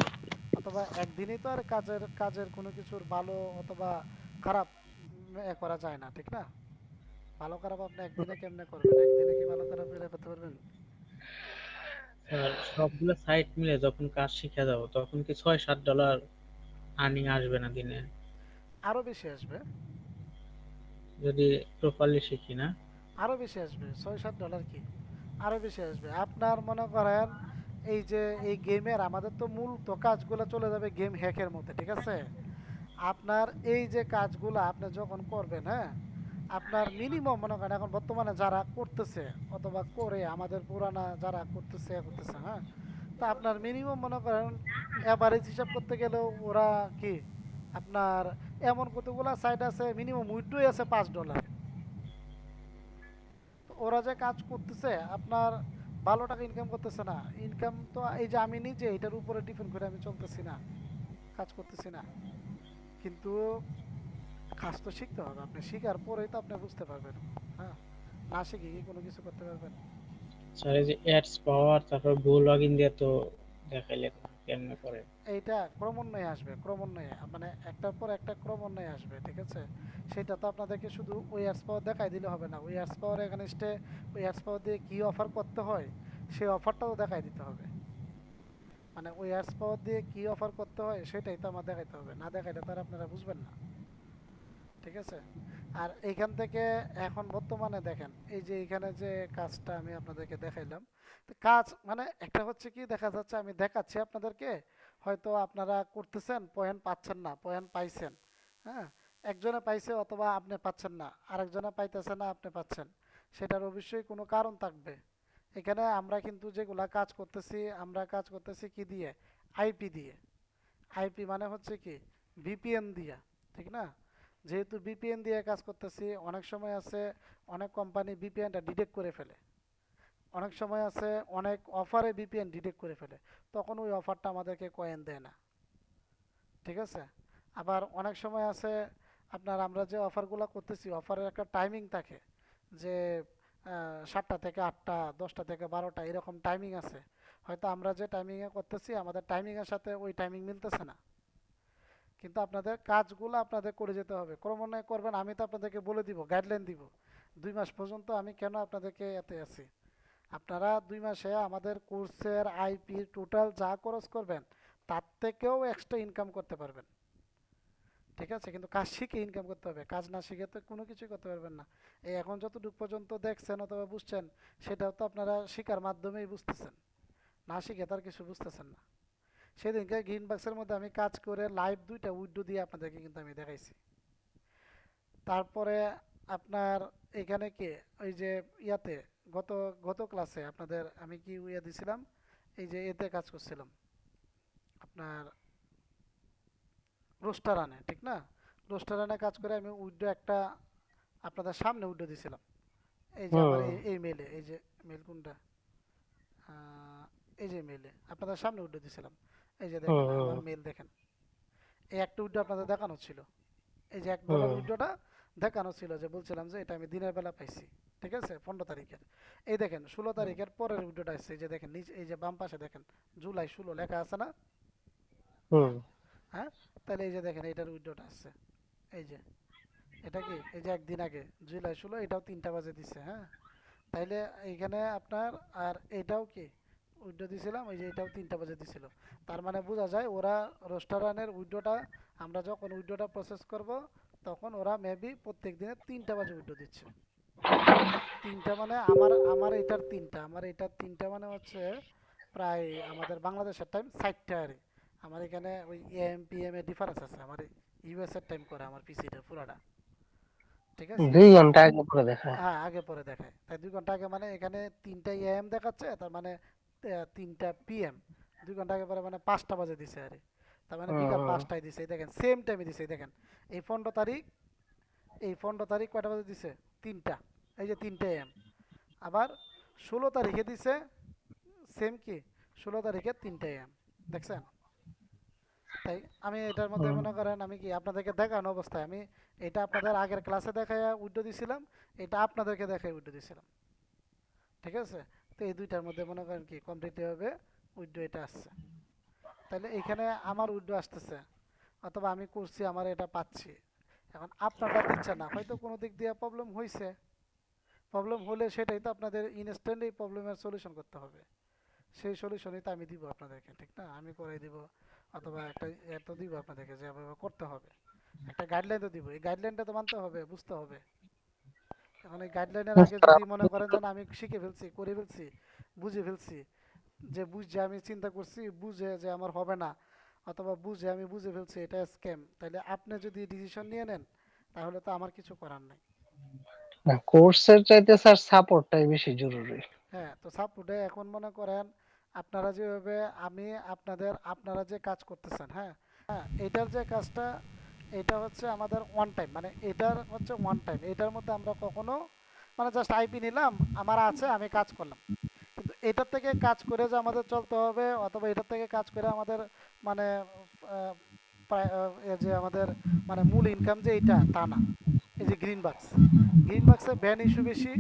অথবা একদিনই তো আর কাজের কাজের কোনো কিছুর ভালো অথবা খারাপ করা যায় না, ঠিক না? ভালো খারাপ আপনি একদিনে কেমনে করবেন, একদিনে কি ভালো খারাপ এটা করতে পারবেন? স্যার সবগুলো সাইট মিলে যখন কাজ শিখে যাবো তখন কি $6-7 আর্নিং আসবে না দিনে, আরো বেশি আসবে, যদি প্রপারলি শিখি না? আরো বেশি আসবে, $6-7 কি, আরো বেশি আসবে। আপনার মনে করেন এই যে এই গেমের আমাদের তো মূল তো কাজগুলো চলে যাবে গেম হ্যাকের মধ্যে, ঠিক আছে? আপনার এই যে কাজগুলো আপনি যখন করবেন, হ্যাঁ, আপনার মিনিমাম মনে করেন এখন বর্তমানে যারা করতেছে অথবা করে, আমাদের পুরানা যারা করতেছে, হ্যাঁ, তা আপনার মিনিমাম মনে করেন এভারেজ হিসাব করতে গেলেও ওরা কি আপনার এমন কতগুলা সাইট আছে মিনিমাম উইড্রোই আছে $5। তো ওরা যে কাজ করতেছে আপনার ভালো টাকা ইনকাম করতেছে না, ইনকাম তো এই যে আমি নিজে এটার উপরে ডিপেন্ড করে আমি চলতেছি না, কাজ করতেছি না, কিন্তু কাজ তো শিখতে হবে, আপনি শিখার পরেই তো আপনি বুঝতে পারবেন। হ্যাঁ, না শিখে কি কোনো কিছু করতে পারবেন? স্যার এই যে অ্যাডস পাওয়ার তারপর গো লগ ইন দিয়ে তো দেখাইলে কেমনে করে? এইটা ক্রমান্বয়ে আসবে, ক্রমান্বয়ে মানে একটার পর একটা ক্রমান্বয়ে আসবে, ঠিক আছে? সেটা তো আপনাদেরকে শুধু ওই অ্যাডস পাওয়ার দেখাই দিলে হবে না, ওই অ্যাডস পাওয়ার এগেনস্টে ওই অ্যাডস পাওয়ার দিয়ে কী অফার করতে হয় সেই অফারটাও দেখাই দিতে হবে। মানে ওই অ্যাডস পাওয়ার দিয়ে কী অফার করতে হয় সেটাই তো আমার দেখাইতে হবে, না দেখাইলে তার আপনারা বুঝবেন না, ঠিক আছে? আর এইখান থেকে এখন বর্তমানে দেখেন এই যে এইখানে যে কাজটা আমি আপনাদেরকে দেখাইলাম, তো কাজ মানে একটা হচ্ছে কি দেখা যাচ্ছে আমি দেখাচ্ছি আপনাদেরকে, হয়তো আপনারা করতেছেন পয়েন্ট পাচ্ছেন না, পয়েন্ট পাইছেন, হ্যাঁ, একজনে পাইছে অথবা আপনি পাচ্ছেন না, আরেকজনে পাইতেছে না আপনি পাচ্ছেন, সেটার অবশ্যই কোনো কারণ থাকবে। এখানে আমরা কিন্তু যেগুলা কাজ করতেছি, আমরা কাজ করতেছি কি দিয়ে, আইপি দিয়ে। আইপি মানে হচ্ছে কি ভিপিএন দিয়া, ঠিক না? যেহেতু ভিপিএন দিয়ে কাজ করতেছি, অনেক সময় আছে অনেক কোম্পানি ভিপিএনটা ডিটেক্ট করে ফেলে, অনেক সময় আছে অনেক অফারে ভিপিএন ডিটেক্ট করে ফেলে, তখন ওই অফারটা আমাদেরকে কয়েন দেয় না। ঠিক আছে? আবার অনেক সময় আছে আপনার আমরা যে অফারগুলো করতেছি অফারের একটা টাইমিং থাকে, যে 7টা থেকে 8টা, 10টা থেকে 12টা এরকম টাইমিং আছে। হয়তো আমরা যে টাইমিংয়ে করতেছি আমাদের টাইমিংয়ের সাথে ওই টাইমিং মিলতেছে না, কিন্তু আপনাদের কাজগুলো আপনাদের করে যেতে হবে। ক্রমান্বয়ে করবেন, আমি তো আপনাদেরকে বলে দিব, গাইডলাইন দিব 2 মাস পর্যন্ত আমি কেন আপনাদেরকে এতে আছি। আপনারা 2 মাসে আমাদের কোর্সের আইপি টোটাল যা খরচ করবেন তার থেকেও এক্সট্রা ইনকাম করতে পারবেন। ঠিক আছে? কিন্তু কাজ শিখে ইনকাম করতে হবে, কাজ না শিখে তো কোনো কিছুই করতে পারবেন না। এই এখন যতটুকু পর্যন্ত দেখছেন অথবা বুঝছেন সেটাও তো আপনারা শিখার মাধ্যমেই বুঝতেছেন, না শিখে তার কিছু বুঝতেছেন না। সেদিনকে গ্রিন বক্সের মধ্যে আমি কাজ করে লাইভ 2টা উইন্ডো দিয়ে আপনাদেরকে কিন্তু আমি দেখাইছি। তারপরে আপনার এখানে কি ওই যে ইয়াতে গত গত ক্লাসে আপনাদের আমি কি ইয়া দিছিলাম, এই যে এতে কাজ করছিলাম আপনার রোস্টার আনে, ঠিক না? রোস্টার আনে কাজ করে আমি উইন্ডো একটা আপনাদের সামনে উইন্ডো দিছিলাম। এই যে আমার হুম এই মেলে, এই যে মেল কোনটা, এই যে মেলে আপনাদের সামনে উইন্ডো দিছিলাম। এই যে হুম দেখেন আমার হুম মেল দেখেন, এই একটা উইন্ডো আপনাদের দেখানো ছিল। এই যে $1 হুম উইন্ডোটা দেখানো ছিল, যে বলছিলাম যে এটা আমি দিনের বেলা পাইছি। ঠিক আছে? 15 তারিখের। এই দেখেন 16 তারিখের পরের উইন্ডোটা আসছে, এই যে দেখেন নিচে এই যে বাম পাশে দেখেন জুলাই 16 লেখা আছে না? হুম হ্যাঁ, তাহলে এই যে দেখেন এটার উইন্ডোটা আসছে। এই যে এটা কি এই যে একদিন আগে জুলাই 16 এটাও 3টা বাজে দিছে। হ্যাঁ, তাইলে এইখানে আপনার আর এটাও কি উইন্ডো দিছিলাম, ওই যে এটাও 3টা বাজে দিছিল। তার মানে বোঝা যায় ওরা রোস্টারানের উইন্ডোটা, আমরা যখন উইন্ডোটা প্রসেস করব তখন ওরা মেবি প্রত্যেক দিনে 3টা বাজে উইন্ডো দিচ্ছে। 3টা মানে আমার আমার এটার 3টা, আমার এটার 3টা মানে হচ্ছে প্রায় আমাদের বাংলাদেশের টাইম 4টা আরে। আমার এখানে ওই এএম পিএম এ ডিফারেন্স আছে, আমার ইউএস এর টাইম করে আমার পিসিটা পুরাটা। ঠিক আছে? 2 ঘন্টা আগে করে দেখায়। হ্যাঁ, আগে পরে দেখায়, তাই 2 ঘন্টা আগে মানে এখানে 3টা এএম দেখাচ্ছে, তার মানে 3টা পিএম। 2 ঘন্টা আগে পরে মানে 5টা বাজে দিছে আরে, তার মানে বিকাল হুম 5টায় দিছে। এই দেখেন সেম টাইমে দিছে। এই দেখেন এই 15 তারিখ, এই 15 তারিখ কয়টা বাজে দিছে? 3টা। এই যে 3টা এএম। আবার 16 তারিখে দিছে সেম কি 16 তারিখে 3টা এএম। দেখছেন? তাই আমি এটার মধ্যে হুম মনে করেন আমি কি আপনাদেরকে দেখানো অবস্থায় আমি এটা আপনাদের আগের ক্লাসে দেখায় উইন্ডো দিছিলাম, এটা আপনাদেরকে দেখায় উইন্ডো দিছিলাম। ঠিক আছে? তো এই দুইটার মধ্যে মনে করেন কি কমপ্লিটলি হবে উইন্ডো এটা আসছে। তাহলে এখানে আমার উইন্ডো আসতেছে, অথবা আমি করছি আমার এটা পাচ্ছি। এখন আপনারটা দিচ্ছে না, হয়তো কোনো দিক দিয়ে প্রবলেম হয়েছে। প্রবলেম হলে সেটাই তো আপনাদের ইনস্ট্যান্ট এই প্রবলেমের সলিউশন করতে হবে। সেই সলিউশনই তো আমি দিব আপনাদেরকে, ঠিক না? আমি করে দিব, অথবা একটা তো দিব আপনাদেরকে যে এভাবে করতে হবে। একটা গাইডলাইন তো দিব, এই গাইডলাইনটা তো মানতে হবে, বুঝতে হবে। এখন এই গাইডলাইনের আগে যদি মনে করেন যে না, আমি শিখে ফেলছি, করে ফেলছি, বুঝে ফেলছি, যে বুঝে আমি চিন্তা করছি বুঝে যে আমার হবে না, অথবা বুঝে আমি বুঝে ফেলছি এটা স্ক্যাম, তাহলে আপনি যদি ডিসিশন নিয়ে নেন তাহলে তো আমার কিছু করার নাই। না, কোর্সের চাইতে স্যার সাপোর্টটাই বেশি জরুরি। হ্যাঁ, তো সাপোর্টে এখন মনে করেন আপনারা যেভাবে আমি আপনারা যে কাজ করতেছেন, হ্যাঁ হ্যাঁ, এটার যে কাজটা, এটা হচ্ছে আমাদের ওয়ান টাইম, মানে এটার হচ্ছে ওয়ান টাইম। এটার মধ্যে আমরা কখনো মানে জাস্ট আইপি নিলাম, আমার আছে, আমি কাজ করলাম। কিন্তু এটার থেকে কাজ করে যে আমাদের চলতে হবে, অথবা এটার থেকে কাজ করে আমাদের মানে যে আমাদের মানে মূল ইনকাম যে এইটা, তা না। এই যে গ্রিন বাক্সে ব্যান ইস্যু বেশি,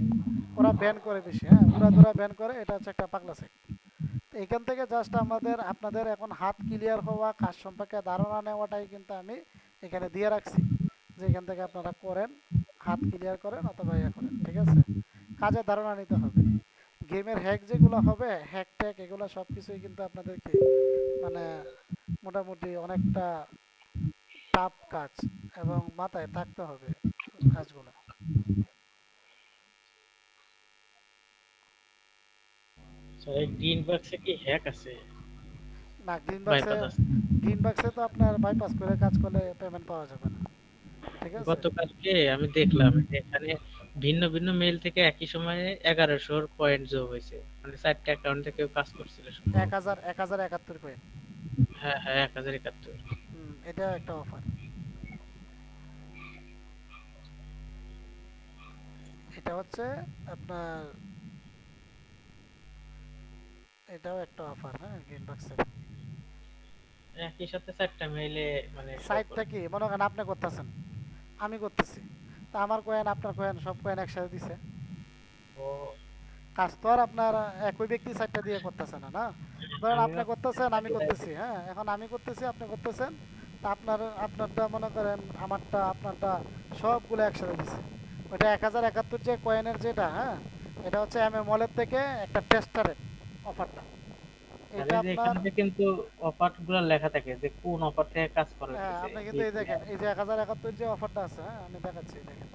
ওরা ব্যান করে বেশি। হ্যাঁ, উড়াধুরা ব্যান করে, এটা হচ্ছে একটা পাগলা সেক্ট। তো এখান থেকে জাস্ট আপনাদের এখন হাত ক্লিয়ার হওয়া, কাজ সম্পর্কে ধারণা নেওয়াটাই কিন্তু আমি এখানে দিয়ে রাখছি, যে এখান থেকে আপনারা করেন, হাত ক্লিয়ার করেন অথবা ইয়ে করেন। ঠিক আছে? কাজের ধারণা নিতে হবে। গেমের হ্যাক যেগুলো হবে, হ্যাক ট্যাক এগুলো সব কিছুই কিন্তু আপনাদেরকে মানে মোটামুটি অনেকটা টাফ কাজ, এবং মাথায় থাকতে হবে কাজগুলো। স্যার এই গ্রিন বাক্সে কি হ্যাক আছে? না, বাইপাস আছে? গ্রিন বাক্সে তো আপনার বাইপাস করে কাজ করলে পেমেন্ট পাওয়া যাবে না। ঠিক আছে? গতকালকে আমি দেখলাম যে এখানে ভিন্ন ভিন্ন মেইল থেকে একই সময়ে 1100 পয়েন্ট যোগ হয়েছে, মানে 4টা অ্যাকাউন্ট থেকে কাজ করছিল এক সম্ভবত। হাজার 1071 কয়েন। হ্যাঁ হ্যাঁ, 1071। এটা একটা অফার। এটা হচ্ছে আপনার এটাও একটা অফার, হ্যাঁ, গ্রিন বাক্সের। একই সাথে 4টা মেইলে মানে শো সাইডটা করবে। কি মনে করেন আপনি করতেছেন, আমি করতেছি, তা আমার কয়েন আপনার কয়েন সব কয়েন একসাথে দিছে। ও কাজ তো আর আপনার একই ব্যক্তি সাইডটা দিয়ে করতেছে না, না? ধরেন আমি আপনি ভাবছি করতেছেন, আমি ডিভাইস। করতেছি, হ্যাঁ, এখন আমি করতেছি, আপনি করতেছেন, তা আপনারটা মনে করেন, আমারটা আপনারটা সবগুলো একসাথে দিছে। ওইটা 1071 যে কয়েনের যেটা, হ্যাঁ, এটা হচ্ছে এম এ মলের থেকে একটা টেস্টারের অফারটা। তাহলে এটা যে আপনার, এখানে যে কিন্তু অফার গুলো লেখা থাকে যে কোন অফার থেকে কাজ করা হ্যাঁ, হইতেছে আপনি কিন্তু এই দেখেন, VPN। এই যে 1071 যে অফারটা আছে, হ্যাঁ, আমি দেখাচ্ছি, দেখেন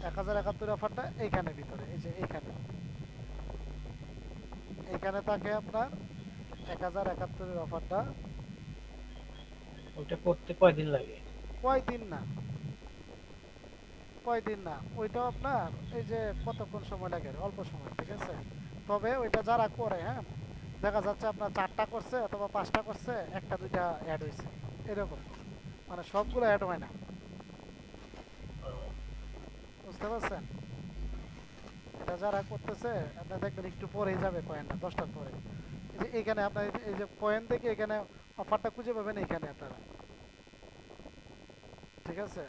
1071 অফারটা এইখানে ভিতরে, এই যে এইখানে, এইখানে থাকে আপনার 1071 অফারটা। ওটা করতে কয়দিন লাগে? কয়দিন না, কয়দিন না, ওইটাও আপনার এই যে কতক্ষণ সময় লাগে, অল্প সময়, ঠিক আছে। তবে ওইটা যারা করে, হ্যাঁ, দেখা যাচ্ছে আপনার 4টা করছে অথবা 5টা করছে, একটা দুইটা অ্যাড হয়েছে, এরকম, মানে সবগুলো অ্যাড হয় না, বুঝতে পারছেন? এটা যারা করতেছে আপনার দেখবেন একটু পরেই যাবে কয়েনটা, 10টার পরে। এই যে এইখানে আপনার এই যে কয়েন থেকে এখানে অফারটা খুঁজে পাবেন এইখানে আপনারা, ঠিক আছে,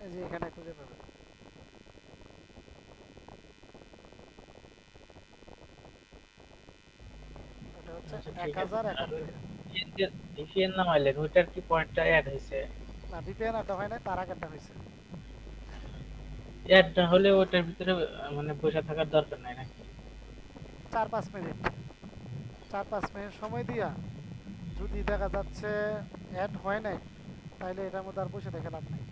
এই যে এখানে খুঁজে পাবেন। এটা হচ্ছে আচ্ছা এক ঠিক আছে। হাজার আর ওই একাত্তর VPN নামাইলেন ওইটার কি পয়েন্টটা অ্যাড হয়েছে? না, ভিপিএন আড্ডা হয় না, তার আগেরটা হয়েছে। অ্যাড না হলে ওটার ভিতরে মানে বসে থাকার দরকার নাই নাকি? 4-5 মিনিট, 4-5 মিনিট সময় দিয়া যদি দেখা যাচ্ছে অ্যাড হয় নাই, তাহলে এটার মধ্যে আর বসে থেকে লাভ নাই।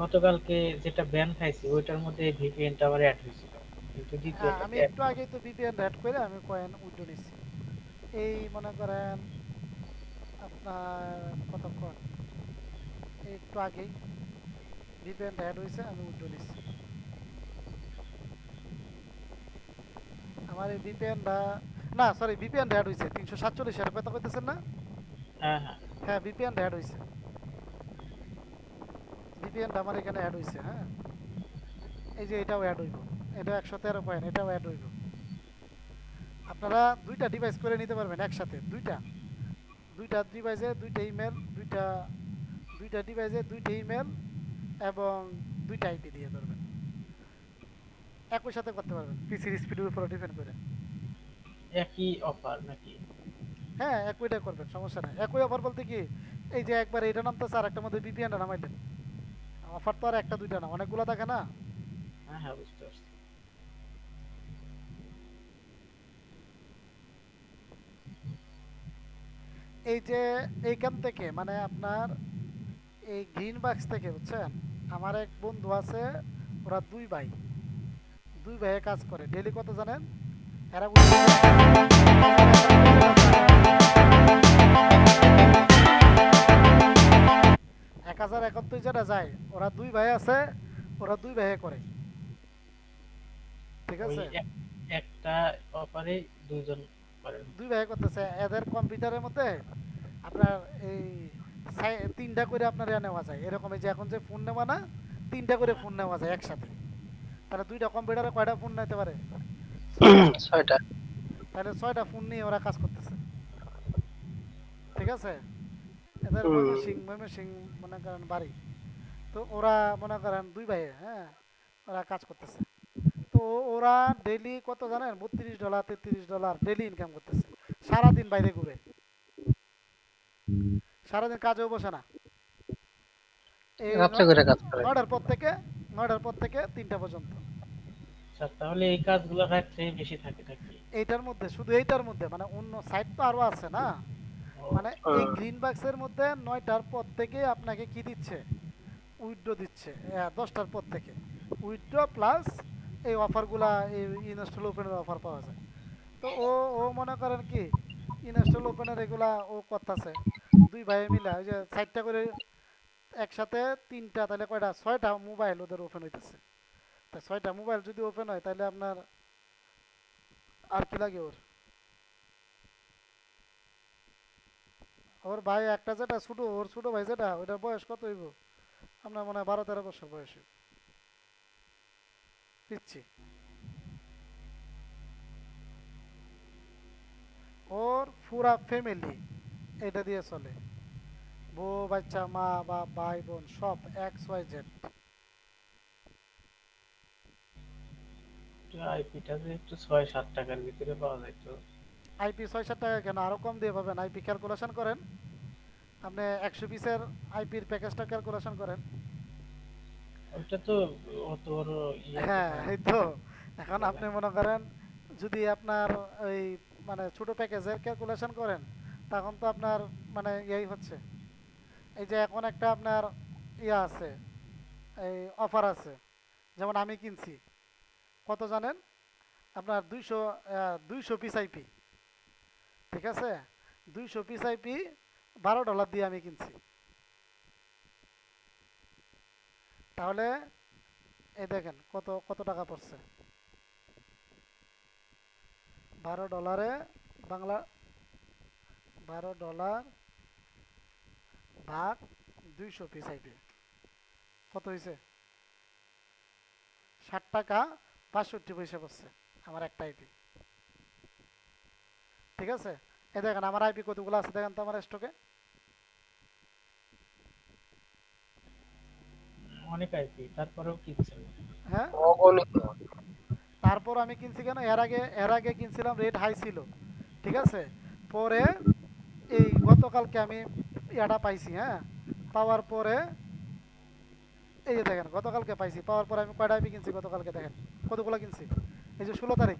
গতকালকে যেটা ব্যান খাইছি ওইটার মধ্যে ভিপিএনটা আবার অ্যাড হয়েছিল, কিন্তু আমি দ্বিতীয়টাতে অ্যাড। একটু আগেই তো ভিপিএন অ্যাড করে আমি কয়েন উইথড্র নিছি, এই মনে করেন আপনার কতক্ষণ, এই একটু আগেই ভিপিএন অ্যাড হয়েছে, আমি উইথড্র নিছি। আমার এই ভিপিএনটা, না সরি, ভিপিএন অ্যাড হয়েছে 347 এর কথা কইতেছেন না? হ্যাঁ হ্যাঁ। হ্যাঁ, ভিপিএন অ্যাড হয়েছে, ভিপিএনটা আমার এখানে অ্যাড হয়েছে, হ্যাঁ, এই যে এটাও অ্যাড হইব, এটা 113 কয়েন, এটাও অ্যাড হইব। আপনারা দুইটা ডিভাইস করে নিতে পারবেন একসাথে, দুইটা দুইটা ডিভাইসে দুইটা ইমেল, দুইটা দুইটা ডিভাইসে দুইটা ইমেল এবং দুইটা আইপি দিয়ে ধরবেন, একই সাথে করতে পারবেন, পিসির স্পিডের উপর ডিপেন্ড করে। একই অফার নাকি? হ্যাঁ, একইটা করবেন, সমস্যা নেই। একই অফার বলতে কি, এই যে একবার এটা নামতেছে আর একটা মধ্যে ভিপিএনটা নামাইলেন, অফার তো আর একটা দুইটা না, অনেকগুলো থাকে না। হ্যাঁ হ্যাঁ বুঝতে পারছি। এই যে এইখান থেকে মানে আপনার এই গ্রিন বাক্স থেকে, বুঝছেন, আমার এক বন্ধু আছে, ওরা দুই ভাইয়ে কাজ করে, ডেলি কত জানেন? এরা উইথড্র করে 1071 যেটা যায়, 1071 যেটা যায়, ওরা দুই ভাই আছে, ওরা দুই ভাইয়ে করে, ঠিক ওই আছে। একটা অফারে দুইজন করেন? দুই ভাইয়ে করতেছে, এদের কম্পিউটারের মধ্যে আপনার এই 3টা করে আপনার নেওয়া যায়, এরকম এই যে এখন যে ফোন নেওয়া না, 3টা করে হ্যাঁ। ফোন নেওয়া যায় একসাথে। তাহলে দুইটা কম্পিউটারে কয়টা ফোন নিতে পারে? 6টা। 6টা। তাহলে 6টা ফোন নিয়ে ওরা কাজ করতেছে, ঠিক আছে। এদের হুম। ময়মনসিং মনে করেন বাড়ি, তো ওরা মনে করেন দুই ভাইয়ে, হ্যাঁ, ওরা কাজ করতেছে। তো ওরা ডেলি কত জানেন? $32 $33 ডেলি ইনকাম করতেছে, সারাদিন বাইরে ঘুরে, সারাদিন কাজেও বসে না। এই রাত্রে করে কাজ করে। 9টার পর থেকে, 9টার পর থেকে 3টা পর্যন্ত। আচ্ছা তাহলে এই কাজগুলো রাত্রে বেশি থাকে নাকি? এইটার মধ্যে, শুধু এইটার মধ্যে, মানে অন্য সাইট তো আরো আছে না, ও মানে এই হুম। গ্রিন বাক্সের মধ্যে 9টার পর থেকে আপনাকে কি দিচ্ছে? উইথড্র দিচ্ছে, 10টার পর থেকে উইথড্র প্লাস এই অফারগুলা, এই ইনস্টল ওপেনের অফার পাওয়া যায়। তো ও ও মনে করেন কি, ইনস্টল ওপেনের এগুলা ও করতেছে, দুই ভাই মিলে ওই যে 4টা করে একসাথে, 3টা, তাহলে কয়টা, 6টা মোবাইল ওদের ওপেন হইতেছে। তা 6টা মোবাইল যদি ওপেন হয়, তাহলে আপনার আর কি লাগে ওর? ওর ভাই একটা যেটা ছোট, ওর ছোট ভাই যেটা, ওইটার বয়স কত হইব? আপনার মনে হয় 12-13 বছর বয়স হইব, পিচ্ছি। পুরা ফ্যামিলি এটা দিয়ে চলে, বউ বাচ্চা মা বা ভাই বোন সব XYZ। আইপিটা যে একটু 6-7 টাকার ভিতরে পাওয়া যায় তো। আইপি 6-7 টাকা কেন, আরো কম দিয়ে পাবেন। আইপি ক্যালকুলেশন করেন, আপনি 100 পিসের আইপির প্যাকেজটা ক্যালকুলেশন করেন। ওইটা তো অত বড় ইয়েতে হ্যাঁ, হয় এই তো। এখন না। আপনি মনে করেন যদি আপনার ওই মানে ছোট প্যাকেজের ক্যালকুলেশন করেন, তখন তো আপনার মানে এই হচ্ছে, এই যে এখন একটা আপনার ইয়া আছে, এই অফার আছে। যেমন আমি কিনছি কত জানেন, আপনার 200 পিস আইপি, ঠিক আছে, 200 পিস আইপি $12 দিয়ে আমি কিনছি। তাহলে এই দেখেন কত কত টাকা পড়ছে, $12 বাংলা, $12 ভাগ 200 পিস আইপি কত হয়েছে, 60 টাকা 62 পয়সা পড়ছে আমার একটা আইপি। ঠিক আছে, এই দেখেন আমার আইপি কতগুলো আছে দেখেন তো আমার স্টকে। অনেক আইপি তারপরেও কিনছেন। হ্যাঁ, অগণিত। তারপর আমি কিনছি কেন, এর আগে কিনছিলাম, রেট হাই ছিল, ঠিক আছে। পরে এই গতকালকে আমি ইয়াটা পাইছি, হ্যাঁ, পাওয়ার পরে এই যে দেখেন গতকালকে পাইছি, পাওয়ার পরে আমি কয়টা আইপি কিনছি গতকালকে দেখেন কতগুলো কিনছি। এই যে 16 তারিখ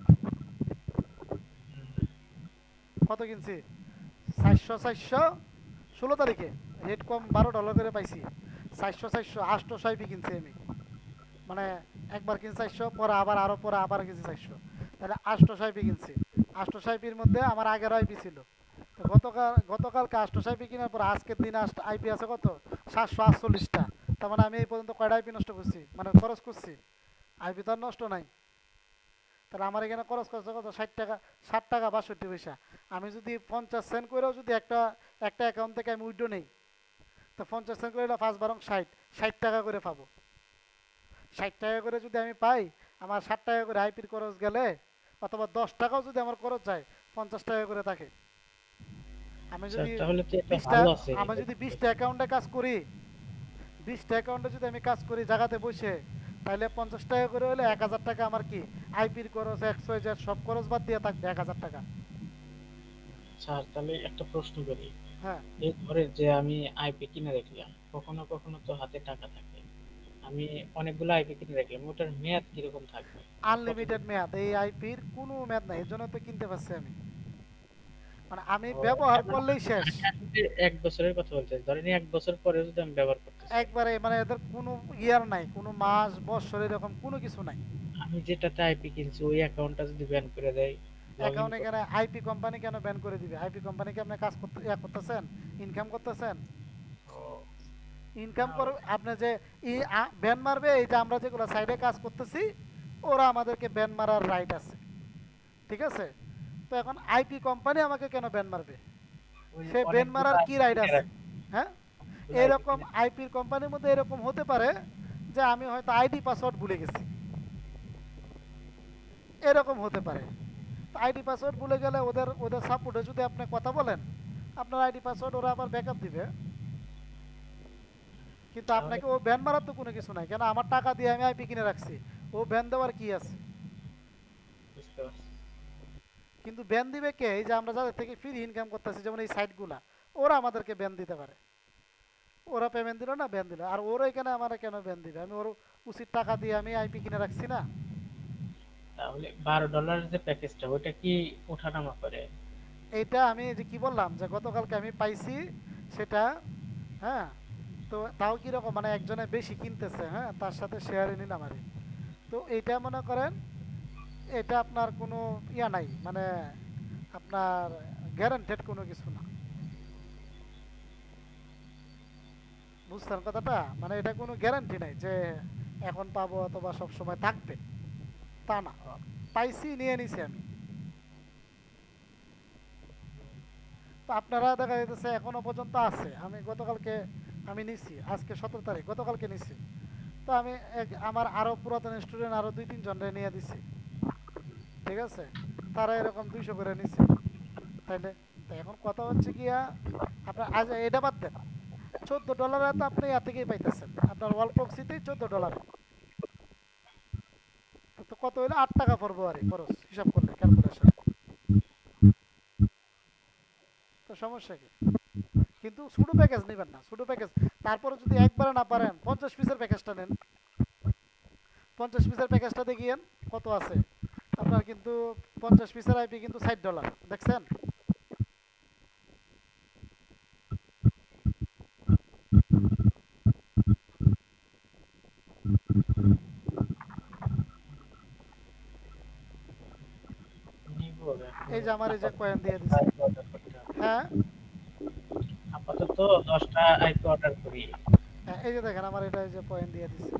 কত কিনছি, 400 16 তারিখে রেট কম $12 করে পাইছি, 400 আইপি কিনছি আমি। মানে একবার কিনছি 400, পরে আবার আরো পরে আবার কিনছি 400, তাহলে 800 কিনছি। 800 মধ্যে আমার আগের আইপি ছিল। তো গতকালকে 800 কেনার পর আজকের দিনে আইপি আছে কত, 748টা। তার মানে আমি এই পর্যন্ত কয়টা আইপি নষ্ট করছি, মানে খরচ করছি, আইপি তো আর নষ্ট নাই। তাহলে আমার এখানে খরচ করছে কত, 60 টাকা, 60 টাকা 62 পয়সা। আমি যদি 50 সেন্ট করেও যদি একটা একটা অ্যাকাউন্ট থেকে আমি উইড্রো নেই, তো 50 সেন্ট করে 5 বারং 60, 60 টাকা করে পাবো। 60 টাকা করে যদি আমি পাই, আমার 60 টাকা করে আইপির খরচ গেলে, অথবা 10 টাকাও যদি আমার খরচ যায়, 50 টাকা করে থাকে। আমি আচ্ছা যদি তাহলে তো এটা 20টা ভালো আছে। আমি যদি 20টা অ্যাকাউন্টে কাজ করি, 20টা অ্যাকাউন্টে যদি আমি কাজ করি জায়গাতে বসে, তাহলে 50 টাকা করে হলে 1000 টাকা আমার কি আইপির খরচ XYZ সব খরচ বাদ দিয়ে থাকবে 1000 টাকা। স্যার তাহলে একটা প্রশ্ন করি, হ্যাঁ, এই ধরে যে আমি আইপি কিনে রাখলাম, কখনো কখনো তো হাতে টাকা থাকে, আমি অনেকগুলো আইপি কিনে রাখলাম, ওটার মেয়াদ কিরকম থাকবে? মানে কতদিন? আনলিমিটেড মেয়াদ, এই আইপির কোনো মেয়াদ নাই, এর জন্য তো কিনতে পারছি আমি, মানে আমি ও, ব্যবহার তার মানে করলেই শেষ। আমি আসলে 1 বছরের কথা বলছি, ধরেন 1 বছর পরে যদি আমি ব্যবহার করতে চাই, একবারে মানে এদের কোনো ইয়ার নাই, কোনো মাস বছর এরকম কোনো কিছু নাই। আমি যেটাতে আইপি কিনছি ওই অ্যাকাউন্টটা যদি ব্যান করে দেয়, লগ ইন অ্যাকাউন্ট এখানে আইপি কোম্পানি কেন ব্যান করে দিবে, আইপি কোম্পানিকে আপনি কাজ করতে করতেছেন, ইনকাম করতেছেন, ইনকাম করে আপনি যে ব্যান মারবে, এই যে আমরা যেগুলো সাইডে কাজ করতেছি, ওরা আমাদেরকে ব্যান মারার রাইট আছে, ঠিক আছে। তো এখন আইপি কোম্পানি আমাকে কেন ব্যান মারবে, ওই সে ব্যান অনেকগুলো মারার কি আইপি রাইট কিনে আছে? রাখি, হ্যাঁ, ওগুলো আইপি এরকম কিনে। আইপির কোম্পানির মধ্যে এরকম হতে পারে যে আমি হয়তো আইডি পাসওয়ার্ড ভুলে গেছি, এরকম হতে পারে। আইডি পাসওয়ার্ড ভুলে গেলে ওদের ওদের সাপোর্টে যদি আপনি কথা বলেন, আপনার আইডি পাসওয়ার্ড ওরা আবার ব্যাকআপ দিবে। কিন্তু তাহলে আপনাকে ও ব্যান মারার তো কোনো কিছু নাই, কেন আমার টাকা দিয়ে আমি আইপি কিনে রাখছি, ও ব্যান দেওয়ার কি আছে? বুঝতে পারছি। কিন্তু ব্যান দিবে কে, এই যে আমরা যাদের থেকে ফ্রি ইনকাম করতেছি, যেমন এই সাইটগুলা, ওরা আমাদেরকে ব্যান দিতে পারে। ওরা পেমেন্ট দিল না, ব্যান দিল, আর ওরা এখানে আমার কেন ব্যান দিবে? আমি ওর উচিত টাকা দিয়ে আমি আইপি কিনে রাখছি না। তাহলে $12 যে প্যাকেজটা ওটা কি ওঠানামা করে? এইটা আমি যে কি বললাম যে গতকালকে আমি পাইছি সেটা, হ্যাঁ। তো তাও কিরকম, মানে একজনে বেশি কিনতেছে, হ্যাঁ, তার সাথে শেয়ারে নিলাম আর কি। তো এইটা মনে করেন, এটা আপনার কোনো ইয়া নাই, মানে আপনার গ্যারান্টেড কোনো কিছু না, বুঝছেন কথাটা? মানে এটা কোনো গ্যারান্টি নাই যে এখন পাবো অথবা সব সময় থাকবে, তা না। পাইছি, নিয়ে নিছি আমি। তো আপনারা দেখা যাইতেছে এখনো পর্যন্ত আছে, আমি গতকালকে আমি নিছি, আজকে 17 তারিখ, গতকালকে নিছি। তো আমি আমার আরো পুরাতন স্টুডেন্ট আরো 2-3 জনরে নিয়ে দিছি, ঠিক আছে, তারা এরকম 200 করে নিছে। তাইলে তো এখন কথা হচ্ছে গিয়া আপনার আজ এটা বাদ দেন, $14 তো আপনি ইয়া থেকেই পাইতেছেন, আপনার ওয়াল প্রক্সিতেই $14। তো কত হইলো, ৳8 পড়বো আরে খরচ হিসাব করলে ক্যালকুলেশন। তো সমস্যা কি? কিন্তু সুডো প্যাকেজ নেবেন না, সুডো প্যাকেজ তারপরে যদি একবারে না পারেন 50 পিসের প্যাকেজটা নেন। 50 পিসের প্যাকেজটা দেখিয়েন কত আছে আপনার, কিন্তু 50 পিসের আইপি কিন্তু $60 দেখছেন। নিবো এখন। এই যে আমার এই যে কয়েন দিয়ে আপাতত দিছি। আইপি অর্ডার করতে হবে। হ্যাঁ আপাতত 10টা আইপি অর্ডার করি। হ্যাঁ, এই যে দেখেন আমার এটা এই যে পয়েন্ট দিয়ে দিছি।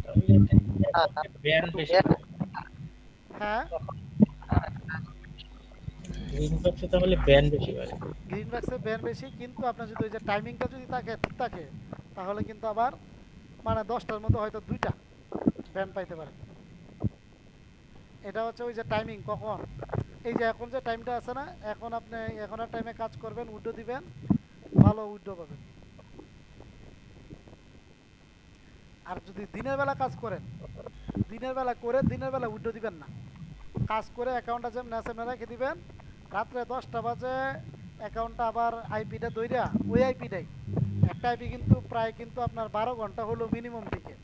তাহলে ব্যান বেশি পায়। হ্যাঁ গ্রিন বক্সে তাহলে ব্যান বেশি পায়। গ্রিন ব্যাক্সে ব্যান বেশি, কিন্তু আপনার যদি ওই যে টাইমিংটা যদি থাকে ঠিক থাকে, তাহলে কিন্তু আবার মানে 10টার মধ্যে হয়তো 2টা ব্যান পাইতে পারেন। এটা হচ্ছে ওই যে টাইমিং কখন, এই যে এখন যে টাইমটা আছে না, এখন আপনি এখনের টাইমে কাজ করবেন, উইড্রো দিবেন, ভালো উইড্রো পাবেন। আর যদি দিনের বেলা কাজ করেন, দিনের বেলা করে দিনের বেলা উইড্রো দিবেন না, কাজ করে অ্যাকাউন্টটা যেমন সেমনে রেখে দিবেন, রাত্রে 10টা বাজে অ্যাকাউন্টটা আবার আইপিটা দইরা ওই আইপিটাই, একটা আইপি কিন্তু প্রায় কিন্তু আপনার 12 ঘন্টা হলো মিনিমাম টিকে,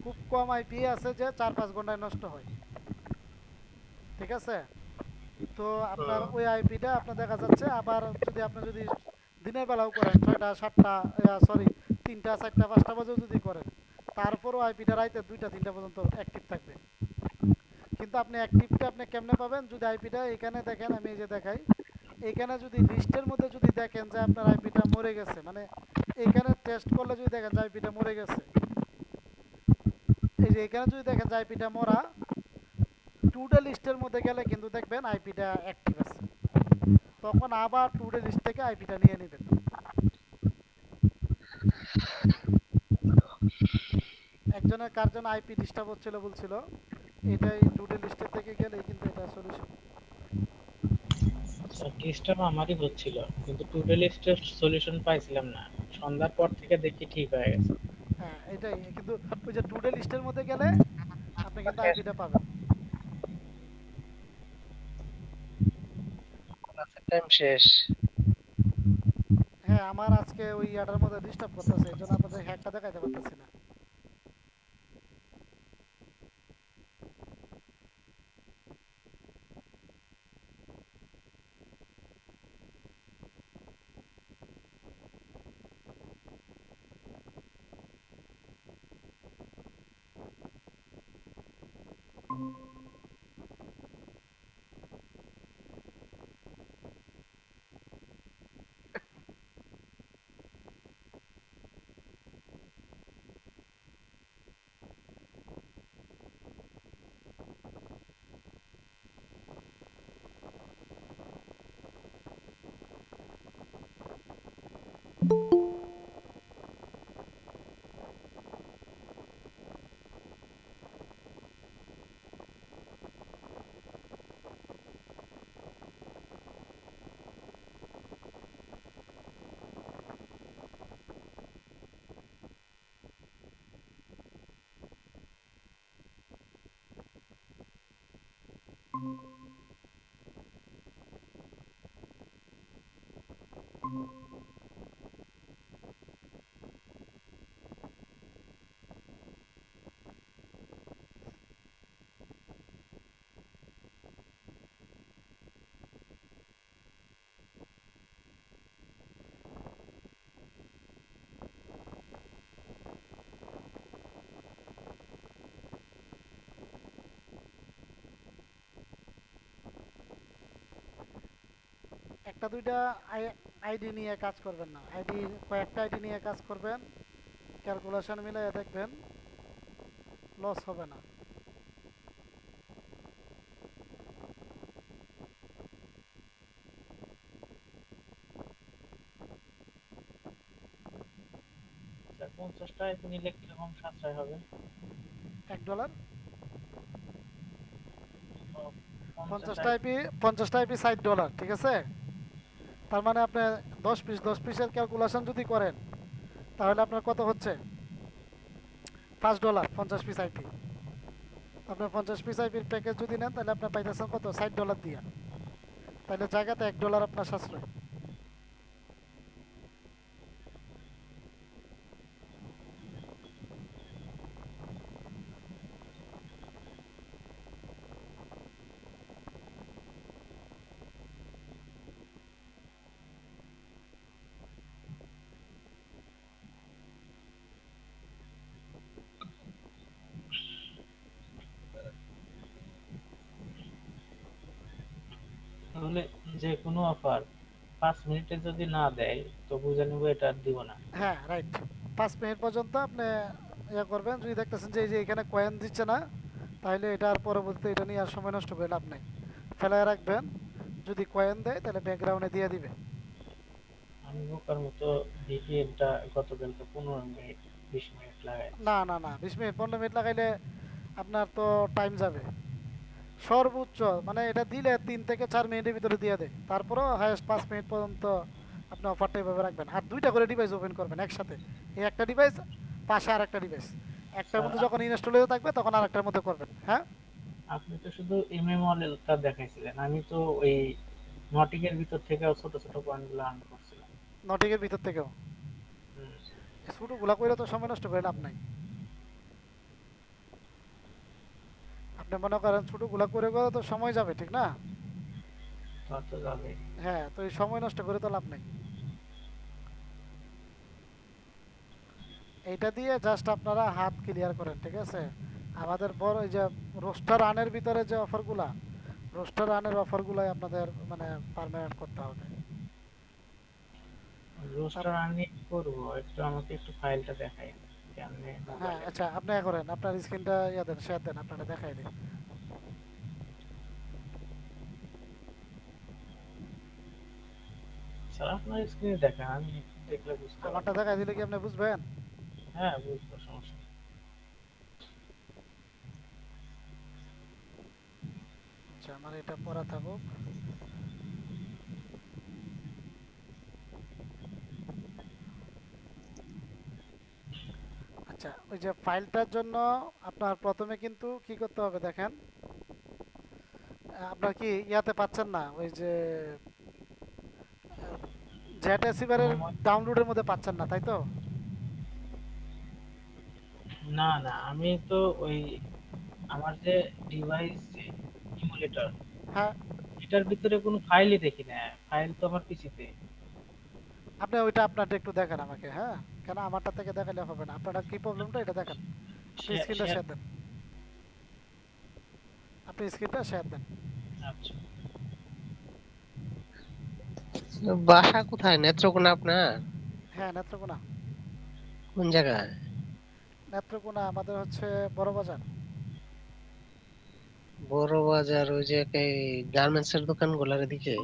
খুব কম আইপি আছে যে 4-5 ঘন্টায় নষ্ট হয়। ঠিক আছে, তো আপনার ওই আইপিটা আপনার দেখা যাচ্ছে আবার যদি আপনি যদি দিনের বেলাও করেন 6টা 7টা, সরি 3টা 4টা 5টা বাজেও যদি করেন, তারপরও আইপিটা রাইতে 2টা 3টা পর্যন্ত অ্যাক্টিভ থাকবে। কিন্তু আপনি অ্যাক্টিভটা আপনি কেমনে পাবেন, যদি আইপিটা এখানে দেখেন, আমি এই যে দেখাই, এইখানে যদি লিস্টের মধ্যে যদি দেখেন যে আপনার আইপিটা মরে গেছে, মানে এইখানে টেস্ট করলে যদি দেখেন যে আইপিটা মরে গেছে, এই যে এখানে যদি দেখেন যে আইপিটা মরা, টুডে লিস্টের মধ্যে গেলে কিন্তু দেখবেন আইপিটা অ্যাক্টিভ আছে, তখন আবার টুডে লিস্ট থেকে আইপিটা নিয়ে নেবেন। একজনের কার জন্য আইপি ডিস্টার্ব হচ্ছিল বলছিল, এটাই টুডে লিস্টের থেকে গেলেই কিন্তু এটা সলিউশন। আচ্ছা, ডিস্টার্ব আমারই হচ্ছিল, কিন্তু টু ডু লিস্টের সলিউশন পাইছিলাম না। সন্ধ্যার পর থেকে দেখি ঠিক হয়ে গেছে। হ্যাঁ এটাই, কিন্তু ওই যে টুডে লিস্টের মধ্যে গেলে আপনি কিন্তু আইপিটা পাবেন। ক্লাসের টাইম শেষ। হ্যাঁ আমার আজকে ওই ইয়াটার মধ্যে ডিস্টার্ব করতেছে, এই জন্য আপনাদের হ্যাকটা দেখাইতে পারতেছি না। একটা দুইটা আইডি নিয়ে কাজ করবেন না, আইডি কয়েকটা আইডি নিয়ে কাজ করবেন, ক্যালকুলেশন মিলিয়ে দেখবেন লস হবে না। আচ্ছা 50টা আইপি নিলে কিরকম সাশ্রয় হবে? $1। ও, 50 50টা আইপি। আইপি, 50টা আইপি $60, ঠিক আছে? তার মানে আপনি 10 পিসের ক্যালকুলেশন যদি করেন তাহলে আপনার কত হচ্ছে? $5, 50 পিস আইপি। আপনার 50 পিস আইপির প্যাকেজ যদি নেন তাহলে আপনার পাইতেছেন কত? $60 দিয়া। তাহলে জায়গাতে $1 আপনার সাশ্রয়। তাহলে যে কোনো অফার 5 মিনিটে যদি না দেয় তো বুঝে নেবো এটা আর দিব না। হ্যাঁ, রাইট। 5 মিনিট পর্যন্ত আপনি ইয়ে করবেন, যদি দেখতেছেন যে এই যে এখানে কয়েন দিচ্ছে না তাহলে এটা আর পরবর্তীতে এটা নিয়ে আর সময় নষ্ট করে লাভ নাই, ফেলায় রাখবেন। যদি কয়েন দেয় তাহলে ব্যাকগ্রাউন্ডে দিয়ে দিবে। আমি বোকার মতো ভিপিএনটা গতকালকে 15 মিনিট 20 মিনিট লাগাইছি। না না না, 20 মিনিট 15 মিনিট লাগাইলে আপনার তো টাইম যাবে। সর্বোচ্চ মানে এটা দিলে 3 থেকে 4 মিনিটের ভিতরে দিয়ে দেয়, তারপরেও হায়েস্ট 5 মিনিট পর্যন্ত আপনি অফারটা এভাবে রাখবেন। আর দুইটা করে ডিভাইস ওপেন করবেন একসাথে। এই একটা ডিভাইস, পাশে আর একটা ডিভাইস, একটার স্যার মধ্যে যখন ইনস্টল হয়ে থাকবে তখন আর একটার মধ্যে করবেন। হ্যাঁ, আপনি তো শুধু এমএমএলটা দেখাইছিলেন, আমি তো ওই নটিকের ভিতর থেকেও ছোট ছোট পয়েন্টগুলো আর্ন করছিলাম। নটিকের ভিতর থেকেও হুম, ছোটোগুলা করে তো সময় নষ্ট করে লাভ নাই। আপনি মনে করেন ছোটোগুলা করে করে তো সময় যাবে, ঠিক না? তা তো যাবে। হ্যাঁ, তো এই সময় নষ্ট করে তো লাভ নাই। এইটা দিয়ে জাস্ট আপনারা হাত ক্লিয়ার করেন, ঠিক আছে? আমাদের বড় এই যে রোস্টার রানের ভিতরে যে অফারগুলা, রোস্টার রানের অফারগুলাই আপনাদের মানে পার্মানেন্ট করতে হবে। রোস্টার তার- আর্নিং করবো, একটু আমাকে একটু ফাইলটা দেখাই কেমনে হ্যাঁ, মোবাইলে। আচ্ছা, আপনি ইয়ে করেন, আপনার স্ক্রিনটা ইয়ে দেন, শেয়ার দেন, আপনারা দেখাই দিন। স্যার আপনার স্ক্রিনে দেখা, আমি দেখলে বুঝতে আমারটা পারবো। দেখাই দিলে কি আপনি বুঝবেন? হ্যাঁ বুঝবো, সমস্যা নেই। আচ্ছা, আমার এটা পড়া থাকুক। আচ্ছা, ওই যে ফাইলটার জন্য আপনার প্রথমে কিন্তু কি করতে হবে দেখেন। আপনার কি ইয়াতে পাচ্ছেন না ওই যে জেট এসিভারের আমার ডাউনলোডের মধ্যে পাচ্ছেন না, তাই তো? না না, আমি তো ওই আমার যে ডিভাইস যে ইমুলেটর, হ্যাঁ, এটার ভিতরে কোনো ফাইলই দেখি না। ফাইল তো আমার পিসিতে। আপনি ওইটা আপনারটা একটু দেখেন আমাকে। হ্যাঁ, কেন আমারটা থেকে দেখালে হবে না, আপনার কি প্রবলেমটা এটা দেখেন। আপনি স্ক্রিনটা শেয়ার। শেয়ার দেন, আপনি স্ক্রিনটা শেয়ার দেন। আচ্ছা, বাসা কোথায়? নেত্রকোনা আপনার? হ্যাঁ, নেত্রকোনা। কোন জায়গায়? নেত্রকোনা আমাদের হচ্ছে বড় বাজার। বড় বাজার, ওই যে গার্মেন্টস এর দোকান গুলার দিকে?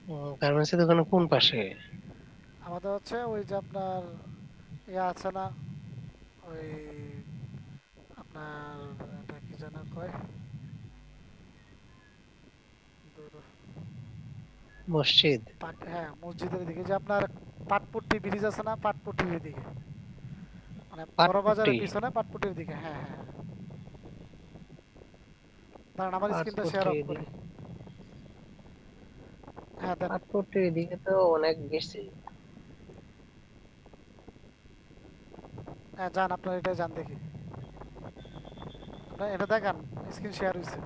হুম, গার্মেন্টস এর দোকানের কোন পাশে? আমাদের হচ্ছে ওই যে আপনার ইয়ে আছে না, ওই আপনার এটা কি যেন কয়, দূর, মসজিদ? হ্যাঁ, মসজিদের দিকে যে আপনার পাটপট্টি ব্রিজ আছে না, পাটপট্টির দিকে, মানে বড় পাটপুটি? বাজারের পিছনে পাটপট্টির দিকে। হ্যাঁ হ্যাঁ হ্যাঁ। দাঁড়ান, আমার স্ক্রিনটা শেয়ার পাটপুটি অফ করি। এদিকে? হ্যাঁ, দেন। পাটপুটি এদিকে তো অনেক বেশি। হ্যাঁ, যান, আপনার এটাই যান দেখি। আপনার এটা দেখান, স্ক্রিন শেয়ার হয়েছে।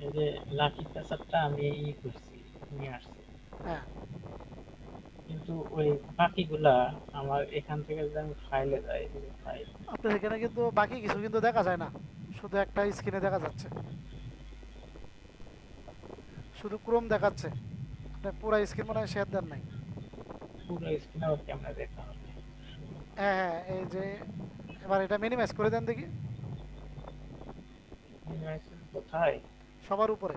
এই যে লাকি প্যাসারটা আমি করছি, নিয়ে আসছি, হ্যাঁ, কিন্তু ওই বাকিগুলা আমার এখান থেকে যদি আমি ফাইলে যাই, ফাইল। আপনার এখানে কিন্তু বাকি কিছু কিন্তু দেখা যায় না, শুধু একটা স্ক্রিনে দেখা যাচ্ছে, শুধু ক্রোম দেখাচ্ছে। আপনি পুরো স্ক্রিন মনে হয় শেয়ার দেন নাই। পুরো স্ক্রিন আবার ক্যামেরা দেখা হবে। হ্যাঁ হ্যাঁ, এই যে এবার এটা মিনিমাইজ করে দেন দেখি, কোথায়? সবার উপরে।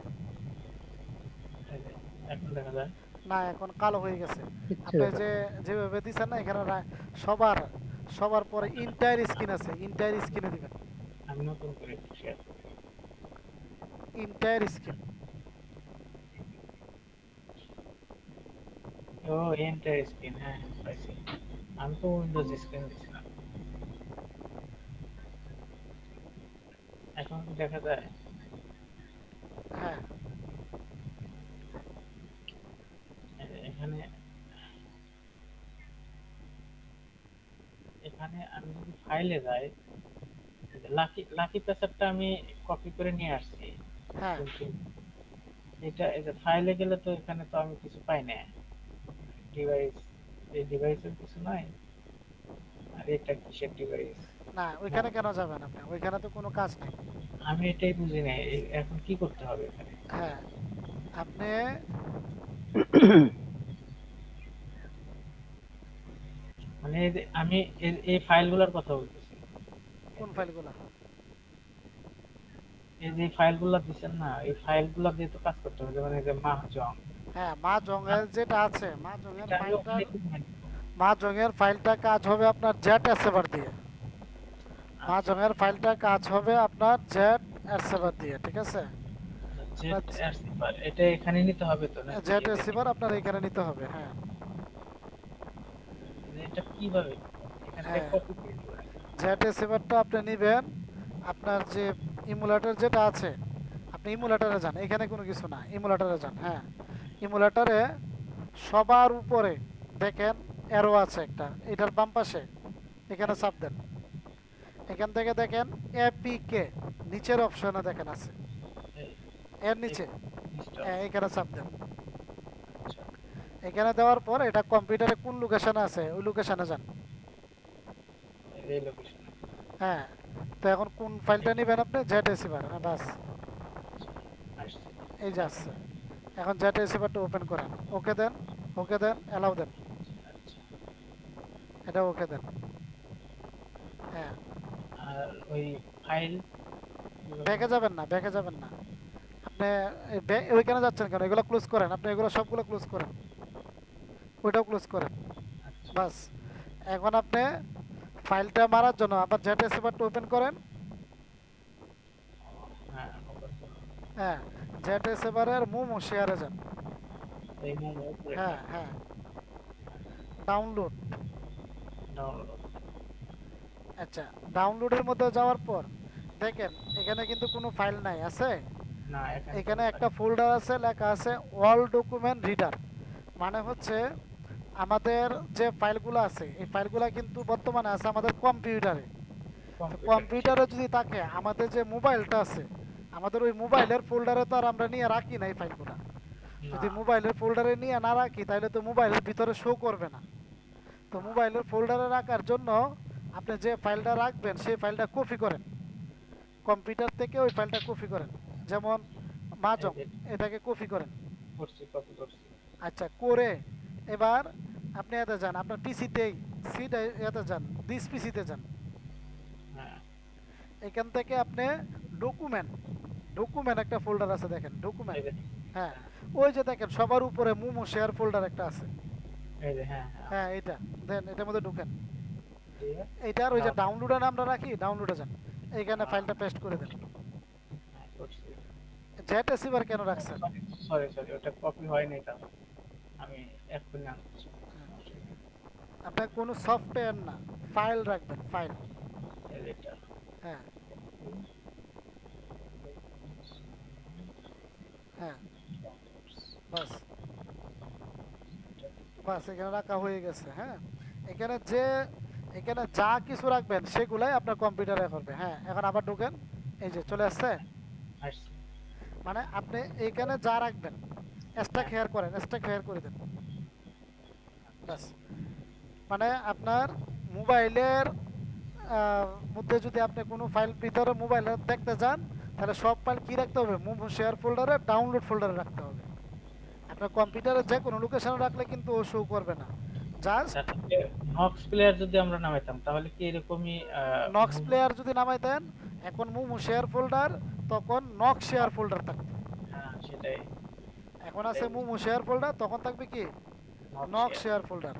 এই যে, এখন দেখা যায়। না এখন কালো হয়ে গেছে। কিচ্ছু আপনি দেখা যে যায় যেভাবে দিচ্ছেন না এখানে সবার সবার পরে ইন্টায়ার স্ক্রিন আছে, ইন্টায়ার স্ক্রিনে দিবেন। আমি নতুন করে একটু শেয়ার করি। Entire screen. ও এন্টার স্ক্রিন, হ্যাঁ হ্যাঁ, পাইছি। আমি তো উইন্ডোজ স্ক্রিন দিছিলাম। এখন কি দেখা যায়? হ্যাঁ এখানে এখানে আমি যদি ফাইলে যাই, লাকি লাকি প্যাসারটা আমি কপি করে নিয়ে আসছি, হ্যাঁ কিন্তু এটা এই যে ফাইলে গেলে তো এখানে তো আমি কিছু পাই না। ডিভাইস, এই ডিভাইসের কিছু নাই। আর এটা কিসের ডিভাইস? না ওইখানে কেন যাবেন আপনি, ওইখানে তো কোনো কাজ নাই। আমি এটাই বুঝি না, এখন কি করতে হবে এখানে? হ্যাঁ আপনি মানে এই যে আমি এই ফাইলগুলোর কথা বলতেছি। কোন ফাইলগুলো? এই যে ফাইলগুলো দিচ্ছেন না, এই ফাইলগুলো দিয়ে তো কাজ করতে হবে, যেমন এই যে মাহজং। হ্যাঁ মা জঙ্গের যেটা আছে, মা জঙ্গের এটা আমি ফাইলটা, ওখানে কিভাবে নিব? মা জঙ্গের ফাইলটা কাজ হবে আপনার জেট এসএভার দিয়ে। মা আচ্ছা, জঙ্গের ফাইলটা কাজ হবে আপনার জেট এসএভার দিয়ে, ঠিক আছে? জেট এসিপার এটা এখানে নিতে হবে তো নাকি? জেট এসএভার আপনার এখানে নিতে হবে, হ্যাঁ। মানে এটা কিভাবে এখান থেকে হ্যাঁ কপি করে নিব নাকি? জেট এসএভারটা আপনি নেবেন, আপনার যে ইমুলেটর যেটা আছে, আপনি ইমুলেটরে যান, এখানে কোনো কিছু না, ইমুলেটরে যান। হ্যাঁ ইমুলেটরে সবার উপরে দেখেন অ্যারো আছে একটা, এটার বাম পাশে, এখানে চাপ দেন। এখান থেকে দেখেন এপিকে নিচের অপশনে দেখেন আছে, এই এর এই নিচে, জিনিসটা। হ্যাঁ এখানে চাপ দেন। আচ্ছা, এখানে দেওয়ার পর এটা কম্পিউটারে কোন লোকেশনে আছে ওই লোকেশনে যান। এই লোকেশন। হ্যাঁ তো এখন কোন ফাইলটা নেবেন আপনি? জেট এসিভার, হ্যাঁ বাস আসছে। এই যে আসছে। এখন জেট এসিভারটা ওপেন করেন, ওকে দেন, ওকে দেন, অ্যালাউ দেন, আচ্ছা, এটা ওকে দেন। হ্যাঁ আর ওই ফাইল ব্যাকে যাবেন না, ব্যাকে যাবেন না আপনি। ওইখানে যাচ্ছেন কেন? এগুলো ক্লোজ করেন, আপনি এগুলো সবগুলো ক্লোজ করেন, ওইটাও ক্লোজ করেন, আচ্ছা, বাস। এখন আপনি ফাইলটা মারার জন্য আবার জেট এসিভারটা ওপেন করেন। হ্যাঁ ওপেন করো। হ্যাঁ জেট এসিভারের মোমো শেয়ারে যান। এই মোমো উপরে হ্যাঁ হ্যাঁ ডাউনলোড। ডাউনলোড। আচ্ছা ডাউনলোডের মধ্যে যাওয়ার পর দেখেন এখানে কিন্তু কোনো ফাইল নাই, আছে? না এখানে কোনো এখানে ফাইল। একটা ফোল্ডার আছে, লেখা আছে অল ডকুমেন্ট রিডার। মানে হচ্ছে আমাদের যে ফাইলগুলো আছে এই ফাইলগুলো কিন্তু বর্তমানে আছে আমাদের কম্পিউটারে। তো কম্পিউটার ঠিক। কম্পিউটারে যদি থাকে, আমাদের যে মোবাইলটা আছে, আমাদের ওই মোবাইলের ফোল্ডারে তো আর আমরা নিয়ে রাখি না এই ফাইলগুলো। না, যদি মোবাইলের ফোল্ডারে নিয়ে না রাখি তাহলে তো মোবাইলের ভিতরে শো করবে না। তো মোবাইলের ফোল্ডারে রাখার জন্য আপনি যে ফাইলটা রাখবেন সেই ফাইলটা কপি করেন, কম্পিউটার থেকে ওই ফাইলটা কপি করেন। যেমন এই মাজং, যে এটাকে কপি করেন। করছি, কপি করছি। আচ্ছা করে এবার আপনি এতে যান, আপনার পিসিতেই সিট, এতে যান, দিস পিসিতে যান। হ্যাঁ, এখান থেকে আপনি ডকুমেন্ট, ডকুমেন্ট একটা ফোল্ডার আছে দেখেন, ডকুমেন্ট। এই যে, হ্যাঁ ওই যে দেখেন সবার উপরে মোমো শেয়ার ফোল্ডার একটা আছে। এই যে, হ্যাঁ হ্যাঁ, হ্যাঁ এটা দেন, এটার মধ্যে ঢুকেন। দিয়ে এইটার ওই যে ডাউন। ডাউনলোডে আমরা রাখি, ডাউনলোডে যান, এইখানে ফাইলটা পেস্ট করে দেন। হ্যাঁ করছি। জেট এসিভার কেন রাখছেন? সরি সরি, ওটা কপি হয়নি এটা। আমি এক্ষুনি আনছি। আপনার কোনো সফটওয়্যার না, ফাইল রাখবেন, ফাইল। এটা হ্যাঁ হ্যাঁ বাস, বাস এখানে রাখা হয়ে গেছে। হ্যাঁ এখানে যে, এখানে যা কিছু রাখবেন সেগুলাই আপনার কম্পিউটারে করবে। হ্যাঁ এখন আবার ঢুকেন, এই যে চলে আসছে। আসছে। মানে আপনি এইখানে যা রাখবেন স্ট্যাক হ্যাঁ, হেয়ার করেন, স্ট্যাক হেয়ার করে দেন, বাস। মানে আপনার মোবাইলের মধ্যে যদি আপনি কোনো ফাইল ভিতরে মোবাইলে দেখতে চান তাহলে সব ফাইল কি রাখতে হবে? মুভ শেয়ার ফোল্ডারে, ডাউনলোড ফোল্ডারে রাখতে হবে। আপনার কম্পিউটারে যে কোনো লোকেশনে রাখলে কিন্তু ও শো করবে না, জাস্ট। তাহলে নক্স প্লেয়ার যদি আমরা নামাইতাম তাহলে কি এরকমই নক্স প্লেয়ার যদি নামাই দেন, এখন মুভ শেয়ার ফোল্ডার, তখন নক শেয়ার ফোল্ডার থাকতো। হ্যাঁ সেটাই। এখন আছে মুমু শেয়ার ফোল্ডার, তখন থাকবে কি নক শেয়ার ফোল্ডার।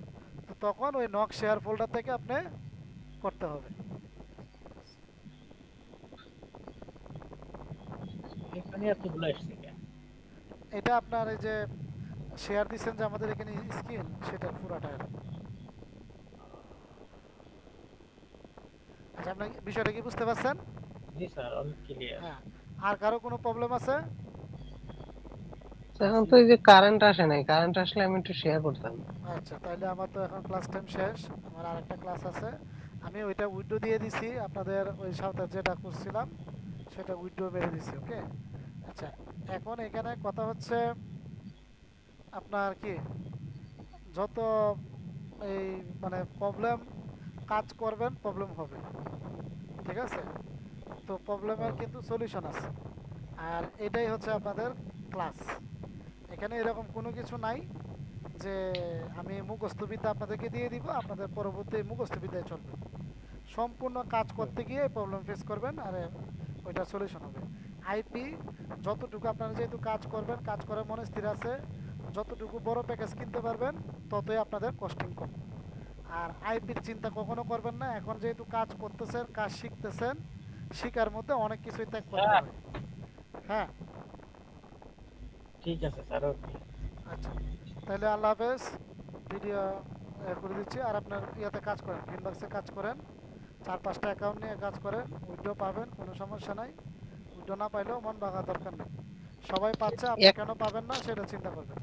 তো তখন ওই নক শেয়ার ফোল্ডার থেকে আপনি করতে হবে। এখানে এতগুলো আসছে কেন? এটা আপনার এই যে শেয়ার দিচ্ছেন যে আমাদের এখানে স্ক্রিন, সেটার পুরাটা এরকম। আচ্ছা, আপনি বিষয়টা কি বুঝতে পারছেন? জি স্যার, অল ক্লিয়ার। হ্যাঁ। আর কারো কোনো প্রবলেম আছে? এখন তো এই যে কারেন্ট আসে নাই, কারেন্ট আসলে আমি একটু শেয়ার করতাম। আচ্ছা, তাহলে আমার তো এখন ক্লাস টাইম শেষ, আমার আরেকটা ক্লাস আছে। আমি ওইটা উইন্ডো দিয়ে দিছি, আপনাদের ওই সাথে যেটা করছিলাম সেটা উইন্ডো মেরে দিছি। ওকে। আচ্ছা, এখন এখানে কথা হচ্ছে আপনার কি যত এই মানে প্রবলেম কাজ করবেন প্রবলেম হবে, ঠিক আছে? তো প্রবলেমের কিন্তু সলিউশন আছে। আর এটাই হচ্ছে আপনাদের ক্লাস। এখানে এরকম কোনো কিছু নাই যে আমি মুখস্থবিদ্যা আপনাদেরকে দিয়ে দিব, আপনাদের পরবর্তী মুখস্থবিদ্যায় চলবে। সম্পূর্ণ কাজ করতে গিয়ে প্রবলেম ফেস করবেন, আর ওইটার সলিউশন হবে। আইপি যতটুকু আপনারা যেহেতু কাজ করবেন, কাজ করার মনে স্থির আছে, যতটুকু বড় প্যাকেজ কিনতে পারবেন ততই আপনাদের কস্টিং কম। আর আইপির চিন্তা কখনো করবেন না, এখন যেহেতু কাজ করতেছেন, কাজ শিখতেছেন, শিকার মধ্যে অনেক কিছুই ত্যাগ করতে স্যার, হয়। হ্যাঁ। ঠিক আছে স্যার, ওকে। আচ্ছা, তাহলে আল্লাহ হাফেজ। ভিডিও করে দিচ্ছি। আর আপনার ইয়াতে কাজ করেন, ইনবক্সে কাজ করেন, 4-5টা অ্যাকাউন্ট নিয়ে কাজ করেন, উইড্রো পাবেন, কোনো সমস্যা নাই। উইড্রো না পাইলেও মন ভাঙার দরকার নেই। সবাই পাচ্ছে, আপনি এক কেন পাবেন না সেটা চিন্তা করবেন।